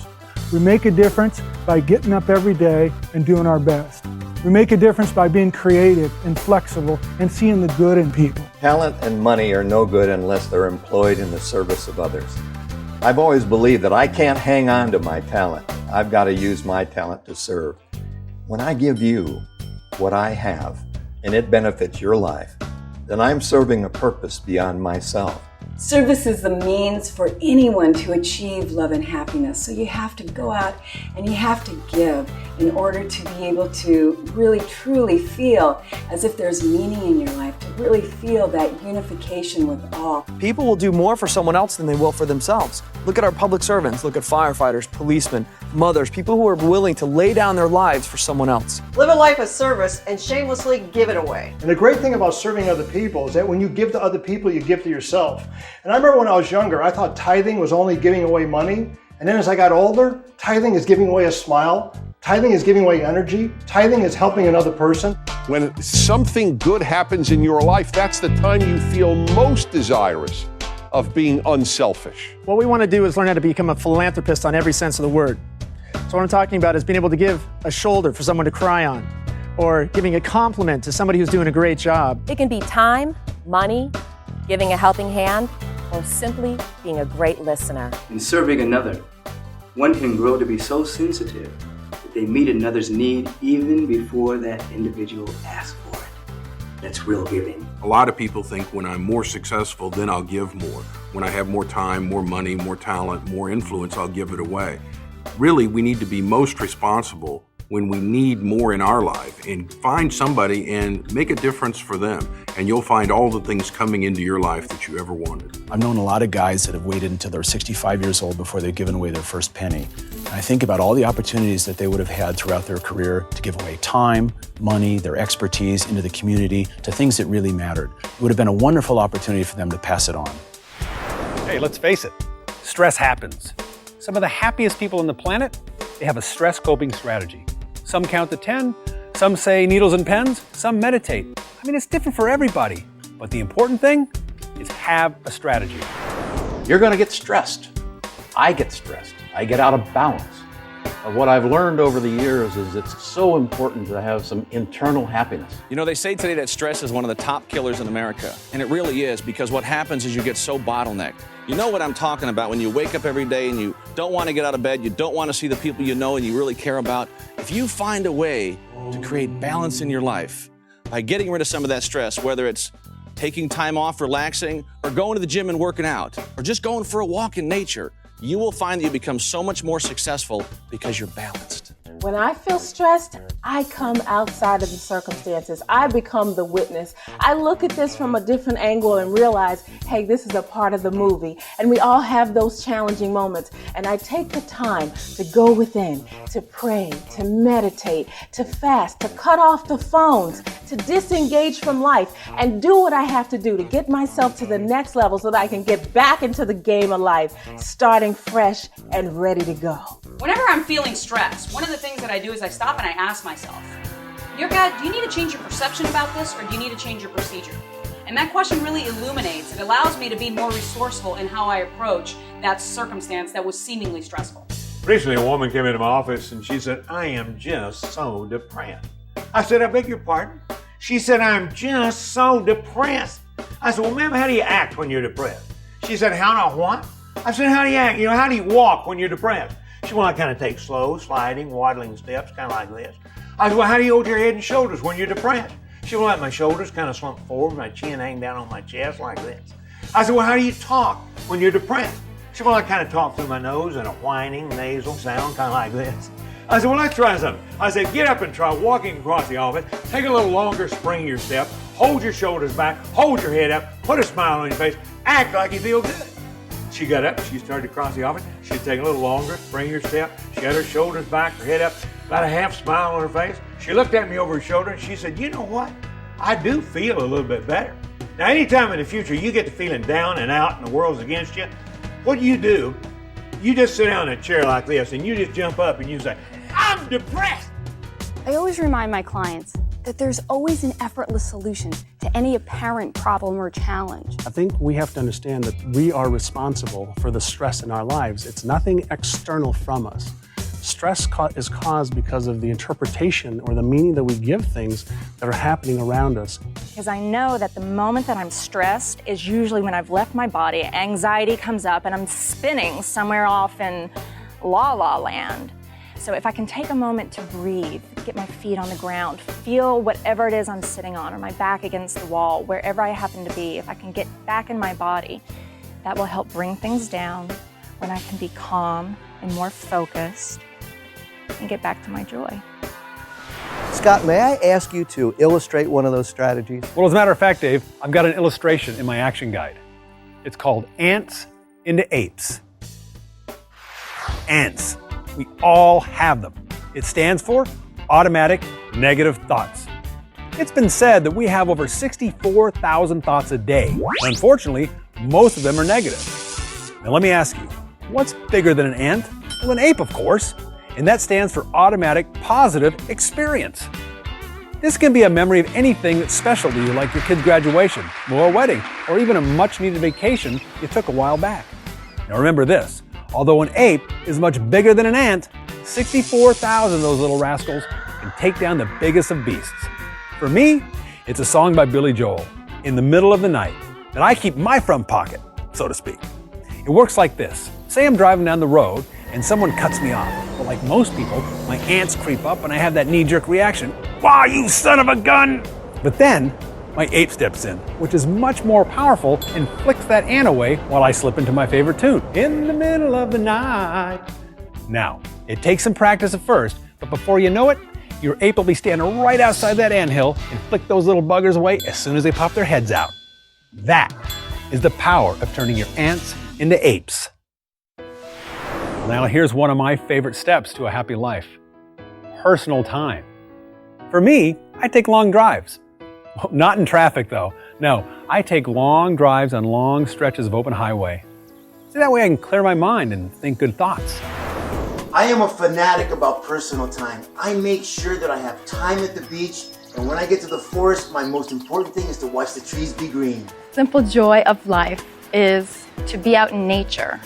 Speaker 3: We make a difference by getting up every day and doing our best. We make a difference by being creative and flexible and seeing the good in people.
Speaker 1: Talent and money are no good unless they're employed in the service of others. I've always believed that I can't hang on to my talent. I've got to use my talent to serve. When I give you what I have and it benefits your life, then I'm serving a purpose beyond myself.
Speaker 4: Service is the means for anyone to achieve love and happiness. So you have to go out and you have to give in order to be able to really truly feel as if there's meaning in your life, to really feel that unification with all.
Speaker 18: People will do more for someone else than they will for themselves. Look at our public servants, look at firefighters, policemen, mothers, people who are willing to lay down their lives for someone else.
Speaker 8: Live a life of service and shamelessly give it away.
Speaker 3: And the great thing about serving other people is that when you give to other people, you give to yourself. And I remember when I was younger, I thought tithing was only giving away money. And then as I got older, tithing is giving away a smile. Tithing is giving away energy. Tithing is helping another person.
Speaker 5: When something good happens in your life, that's the time you feel most desirous of being unselfish.
Speaker 18: What we want to do is learn how to become a philanthropist on every sense of the word. So what I'm talking about is being able to give a shoulder for someone to cry on, or giving a compliment to somebody who's doing a great job.
Speaker 9: It can be time, money, giving a helping hand, or simply being a great listener.
Speaker 26: In serving another, one can grow to be so sensitive that they meet another's need even before that individual asks for it. That's real giving.
Speaker 7: A lot of people think when I'm more successful, then I'll give more. When I have more time, more money, more talent, more influence, I'll give it away. Really, we need to be most responsible when we need more in our life, and find somebody and make a difference for them. And you'll find all the things coming into your life that you ever wanted.
Speaker 11: I've known a lot of guys that have waited until they're 65 years old before they've given away their first penny. And I think about all the opportunities that they would have had throughout their career to give away time, money, their expertise into the community to things that really mattered. It would have been a wonderful opportunity for them to pass it on.
Speaker 10: Hey, let's face it, stress happens. Some of the happiest people on the planet, they have a stress coping strategy. Some count to 10, some say needles and pens, some meditate. I mean, it's different for everybody. But the important thing is have a strategy.
Speaker 13: You're going to get stressed. I get stressed. I get out of balance. What I've learned over the years is it's so important to have some internal happiness.
Speaker 22: You know, they say today that stress is one of the top killers in America. And it really is, because what happens is you get so bottlenecked. You know what I'm talking about when you wake up every day and you don't want to get out of bed, you don't want to see the people you know and you really care about. If you find a way to create balance in your life by getting rid of some of that stress, whether it's taking time off, relaxing, or going to the gym and working out, or just going for a walk in nature, you will find that you become so much more successful because you're balanced.
Speaker 21: When I feel stressed, I come outside of the circumstances. I become the witness. I look at this from a different angle and realize, hey, this is a part of the movie. And we all have those challenging moments. And I take the time to go within, to pray, to meditate, to fast, to cut off the phones, to disengage from life, and do what I have to do to get myself to the next level so that I can get back into the game of life, starting fresh and ready to go.
Speaker 15: Whenever I'm feeling stressed, one of the things that I do is I stop and I ask myself, dear God, do you need to change your perception about this, or do you need to change your procedure? And that question really illuminates. It allows me to be more resourceful in how I approach that circumstance that was seemingly stressful.
Speaker 16: Recently, a woman came into my office and she said, I am just so depressed. I said, I beg your pardon? She said, I'm just so depressed. I said, well, ma'am, how do you act when you're depressed? She said, how do I what? I said, how do you act? You know, how do you walk when you're depressed? She said, well, I kind of take slow, sliding, waddling steps, kind of like this. I said, well, how do you hold your head and shoulders when you're depressed? She said, well, I let my shoulders kind of slump forward, my chin hang down on my chest like this. I said, well, how do you talk when you're depressed? She said, well, I kind of talk through my nose in a whining, nasal sound, kind of like this. I said, well, let's try something. I said, get up and try walking across the office. Take a little longer, spring your step, hold your shoulders back, hold your head up, put a smile on your face, act like you feel good. She got up, she started to cross the office. She'd take a little longer, spring her step. She had her shoulders back, her head up, about a half smile on her face. She looked at me over her shoulder and she said, you know what? I do feel a little bit better. Now, anytime in the future you get to feeling down and out and the world's against you, what do? You just sit down in a chair like this and you just jump up and you say, I'm depressed.
Speaker 6: I always remind my clients that there's always an effortless solution to any apparent problem or challenge.
Speaker 19: I think we have to understand that we are responsible for the stress in our lives. It's nothing external from us.
Speaker 2: Stress is caused because of the interpretation or the meaning that we give things that are happening around us.
Speaker 14: Because I know that the moment that I'm stressed is usually when I've left my body, anxiety comes up, and I'm spinning somewhere off in la la land. So if I can take a moment to breathe, get my feet on the ground, feel whatever it is I'm sitting on or my back against the wall, wherever I happen to be, if I can get back in my body, that will help bring things down when I can be calm and more focused and get back to my joy.
Speaker 1: Scott, may I ask you to illustrate one of those strategies?
Speaker 10: Well, as a matter of fact, Dave, I've got an illustration in my action guide. It's called Ants into Apes. Ants. We all have them. It stands for automatic negative thoughts. It's been said that we have over 64,000 thoughts a day. Unfortunately, most of them are negative. Now let me ask you, what's bigger than an ant? Well, an ape, of course. And that stands for automatic positive experience. This can be a memory of anything that's special to you, like your kid's graduation, or a wedding, or even a much-needed vacation you took a while back. Now remember this, although an ape is much bigger than an ant, 64,000 of those little rascals can take down the biggest of beasts. For me, it's a song by Billy Joel, In the Middle of the Night, that I keep in my front pocket, so to speak. It works like this. Say I'm driving down the road and someone cuts me off. But like most people, my ants creep up and I have that knee-jerk reaction, "Wow, you son of a gun!" But then, my ape steps in, which is much more powerful and flicks that ant away while I slip into my favorite tune, In the Middle of the Night. Now, it takes some practice at first, but before you know it, your ape will be standing right outside that anthill and flick those little buggers away as soon as they pop their heads out. That is the power of turning your ants into apes. Now here's one of my favorite steps to a happy life. Personal time. For me, I take long drives. Not in traffic though. No, I take long drives on long stretches of open highway. So that way I can clear my mind and think good thoughts.
Speaker 17: I am a fanatic about personal time. I make sure that I have time at the beach, and when I get to the forest, my most important thing is to watch the trees be green.
Speaker 6: Simple joy of life is to be out in nature,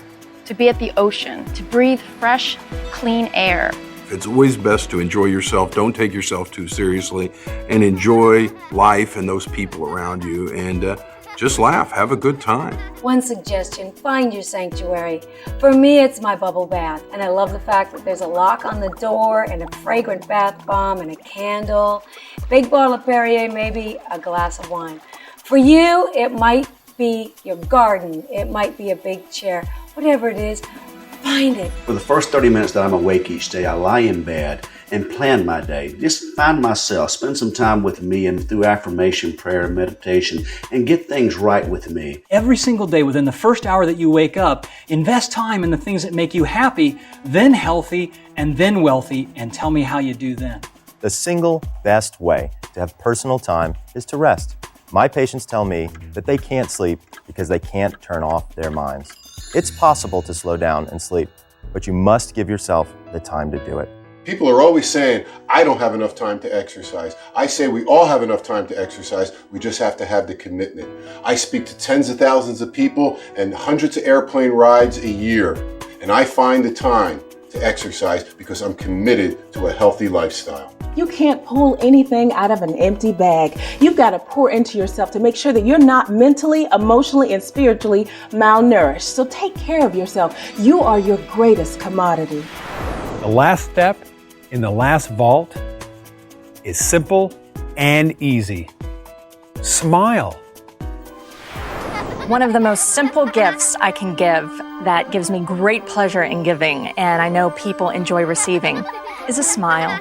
Speaker 6: to be at the ocean, to breathe fresh, clean air.
Speaker 7: It's always best to enjoy yourself. Don't take yourself too seriously, and enjoy life and those people around you, and just laugh, have a good time.
Speaker 19: One suggestion, find your sanctuary. For me, it's my bubble bath, and I love the fact that there's a lock on the door and a fragrant bath bomb and a candle, big bottle of Perrier, maybe a glass of wine. For you, it might be your garden, it might be a big chair, whatever it is, find it.
Speaker 20: For the first 30 minutes that I'm awake each day, I lie in bed and plan my day. Just find myself, spend some time with me, and through affirmation, prayer, and meditation, and get things right with me.
Speaker 24: Every single day, within the first hour that you wake up, invest time in the things that make you happy, then healthy, and then wealthy, and tell me how you do then.
Speaker 25: The single best way to have personal time is to rest. My patients tell me that they can't sleep because they can't turn off their minds. It's possible to slow down and sleep, but you must give yourself the time to do it.
Speaker 23: People are always saying, I don't have enough time to exercise. I say we all have enough time to exercise. We just have to have the commitment. I speak to tens of thousands of people and hundreds of airplane rides a year. And I find the time to exercise because I'm committed to a healthy lifestyle.
Speaker 21: You can't pull anything out of an empty bag. You've got to pour into yourself to make sure that you're not mentally, emotionally, and spiritually malnourished. So take care of yourself. You are your greatest commodity.
Speaker 10: The last step in the last vault is simple and easy. Smile.
Speaker 14: One of the most simple gifts I can give that gives me great pleasure in giving, and I know people enjoy receiving, is a smile.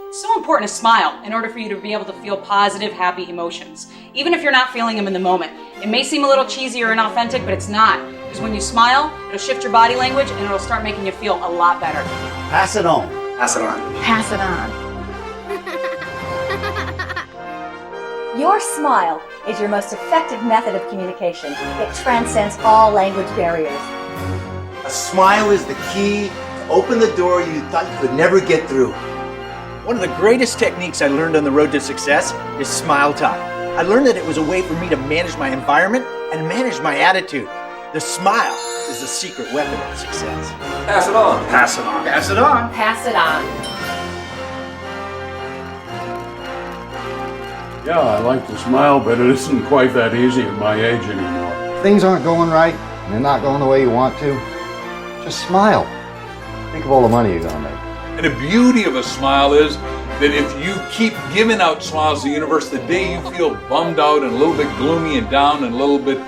Speaker 15: It's so important to smile in order for you to be able to feel positive, happy emotions, even if you're not feeling them in the moment. It may seem a little cheesy or inauthentic, but it's not. Because when you smile, it'll shift your body language and it'll start making you feel a lot better.
Speaker 20: Pass it on. Pass it on.
Speaker 14: Pass it on.
Speaker 27: Your smile is your most effective method of communication. It transcends all language barriers.
Speaker 17: A smile is the key to open the door you thought you could never get through.
Speaker 28: One of the greatest techniques I learned on the road to success is Smile Time. I learned that it was a way for me to manage my environment and manage my attitude. The smile is the secret weapon of success. Pass it on. Pass it on. Pass it on.
Speaker 27: Pass it on.
Speaker 3: Yeah, I like to smile, but it isn't quite that easy at my age anymore.
Speaker 4: Things aren't going right, and they're not going the way you want to. Just smile. Think of all the money you're gonna make.
Speaker 5: And the beauty of a smile is that if you keep giving out smiles to the universe, the day you feel bummed out and a little bit gloomy and down and a little bit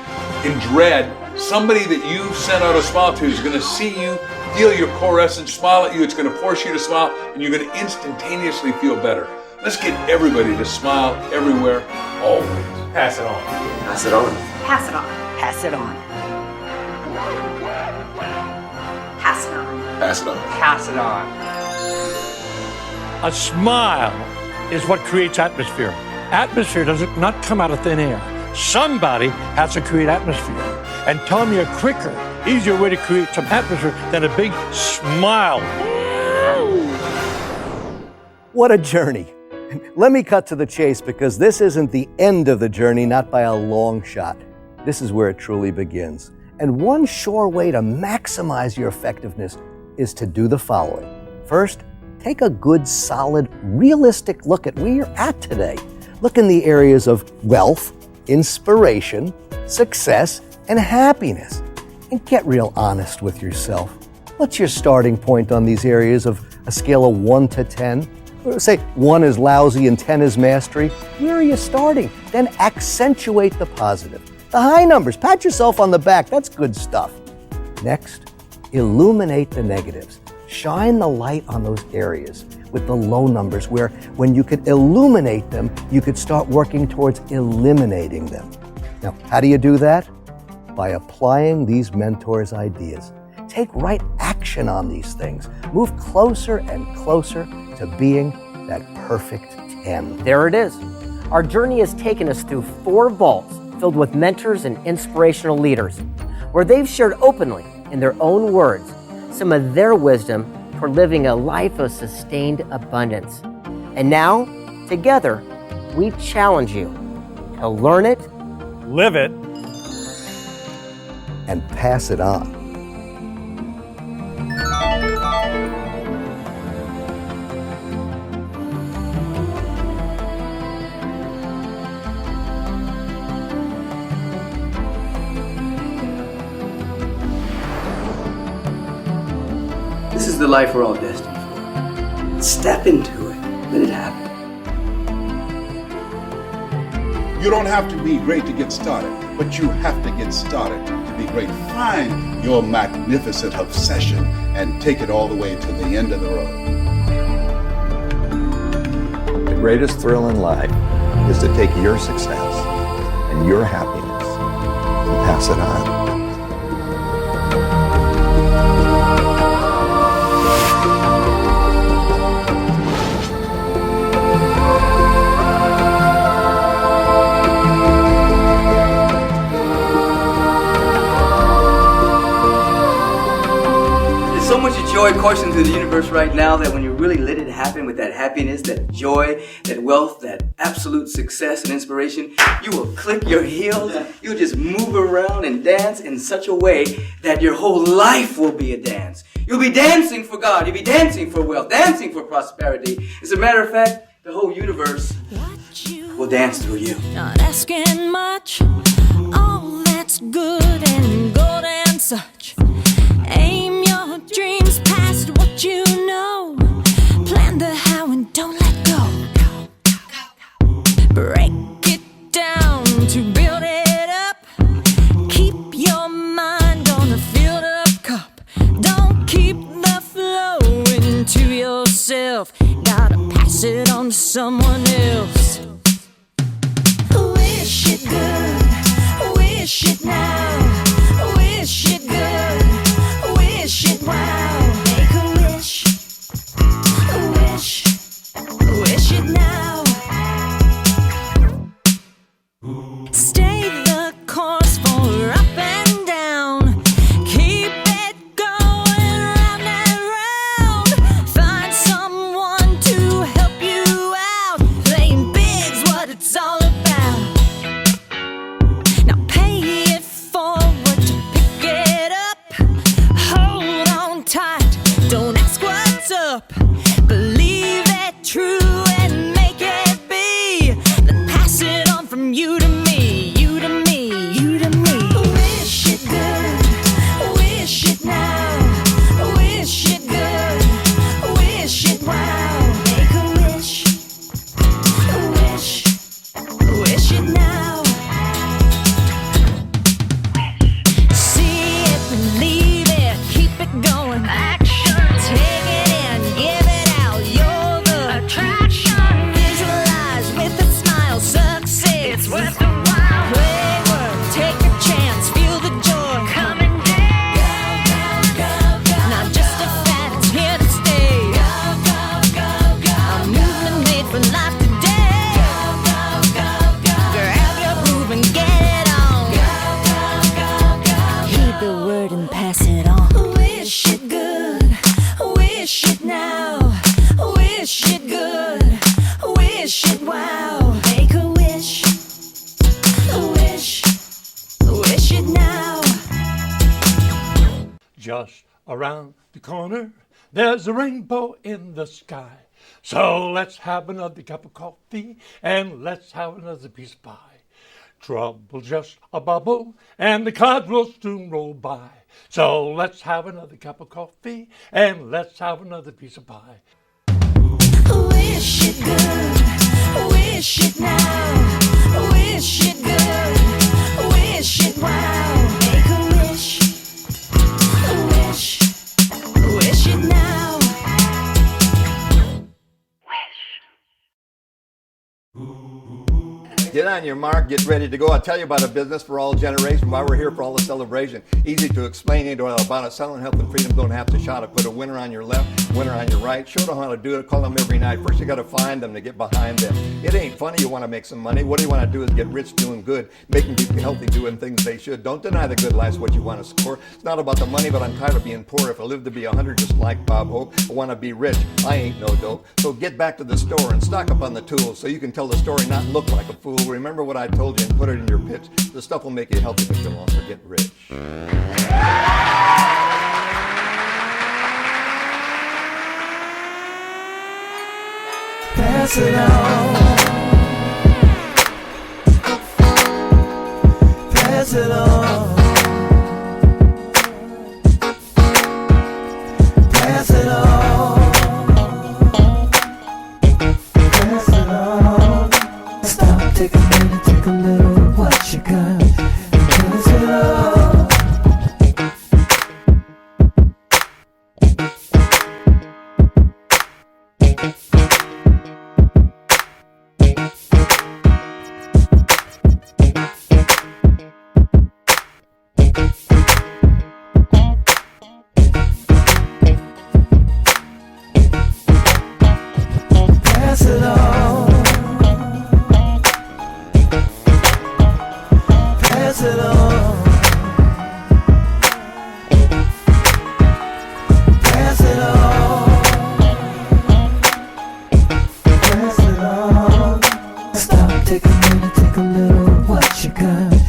Speaker 5: in dread, somebody that you sent out a smile to is going to see you, feel your core essence, smile at you. It's going to force you to smile, and you're going to instantaneously feel better. Let's get everybody to smile everywhere, always.
Speaker 28: Pass it on. Pass it on.
Speaker 27: Pass it on.
Speaker 28: Pass it on.
Speaker 27: Pass it on.
Speaker 28: Pass it on. Pass it on.
Speaker 8: A smile is what creates atmosphere. Atmosphere does not come out of thin air. Somebody has to create atmosphere. And tell me a quicker, easier way to create some atmosphere than a big smile.
Speaker 1: What a journey. Let me cut to the chase because this isn't the end of the journey, not by a long shot. This is where it truly begins. And one sure way to maximize your effectiveness is to do the following. First, take a good, solid, realistic look at where you're at today. Look in the areas of wealth, inspiration, success, and happiness. And get real honest with yourself. What's your starting point on these areas of a scale of 1 to 10? Say 1 is lousy and 10 is mastery. Where are you starting? Then accentuate the positive. The high numbers, pat yourself on the back, that's good stuff. Next, illuminate the negatives. Shine the light on those areas with the low numbers where when you could illuminate them, you could start working towards eliminating them. Now, how do you do that? By applying these mentors' ideas. Take right action on these things. Move closer and closer to being that perfect 10.
Speaker 9: There it is. Our journey has taken us through 4 vaults filled with mentors and inspirational leaders, where they've shared openly, in their own words, some of their wisdom for living a life of sustained abundance. And now, together, we challenge you to learn it,
Speaker 10: live it,
Speaker 1: and pass it on.
Speaker 12: This is the life we're all destined for. Step into it. Let it happen.
Speaker 18: You don't have to be great to get started, but you have to get started to be great. Find your magnificent obsession and take it all the way to the end of the road.
Speaker 26: The greatest thrill in life is to take your success and your happiness and pass it on.
Speaker 12: So much joy coursing through the universe right now that when you really let it happen with that happiness, that joy, that wealth, that absolute success and inspiration, you will click your heels, you'll just move around and dance in such a way that your whole life will be a dance. You'll be dancing for God, you'll be dancing for wealth, dancing for prosperity. As a matter of fact, the whole universe will dance through you.
Speaker 29: Not asking much, all that's good and gold and such. Aim your dreams past what you know. Plan the how and don't let go. Break it down to build it up. Keep your mind on a filled up cup. Don't keep the flow into yourself. Gotta pass it on to someone else. Wish it good, wish it now. Wish it good, wish it wow. Make a wish, wish it now.
Speaker 8: just around the corner, there's a rainbow in the sky. So let's have another cup of coffee and let's have another piece of pie. Trouble just a bubble and the clouds will soon roll by. So let's have another cup of coffee and let's have another piece of pie.
Speaker 29: Wish it good, wish it now, wish it good, wish it wow. Make a wish, wish it now.
Speaker 26: Get on your mark, get ready to go. I'll tell you about a business for all generations, why we're here for all the celebration. Easy to explain into about it. Selling health and freedom, don't have to shout it. Put a winner on your left, winner on your right. Show them how to do it, call them every night. First you got to find them to get behind them. It ain't funny, you want to make some money. What you want to do is get rich doing good, making people healthy, doing things they should. Don't deny the good life's what you want to score. It's not about the money, but I'm tired of being poor. If I live to be 100 just like Bob Hope, I want to be rich. I ain't no dope. So get back to the store and stock up on the tools so you can tell the story, not look like a fool. Remember what I told you and put it in your pitch. The stuff will make you healthy, but you'll also get rich.
Speaker 29: Pass it on. Pass it on. Pass it on. Pass it on. Stop, take a minute, take a little. What you got? Pass it on. Pass it on. Pass it on. Pass it on. Pass it on. Stop, take a minute, take a little. What you got?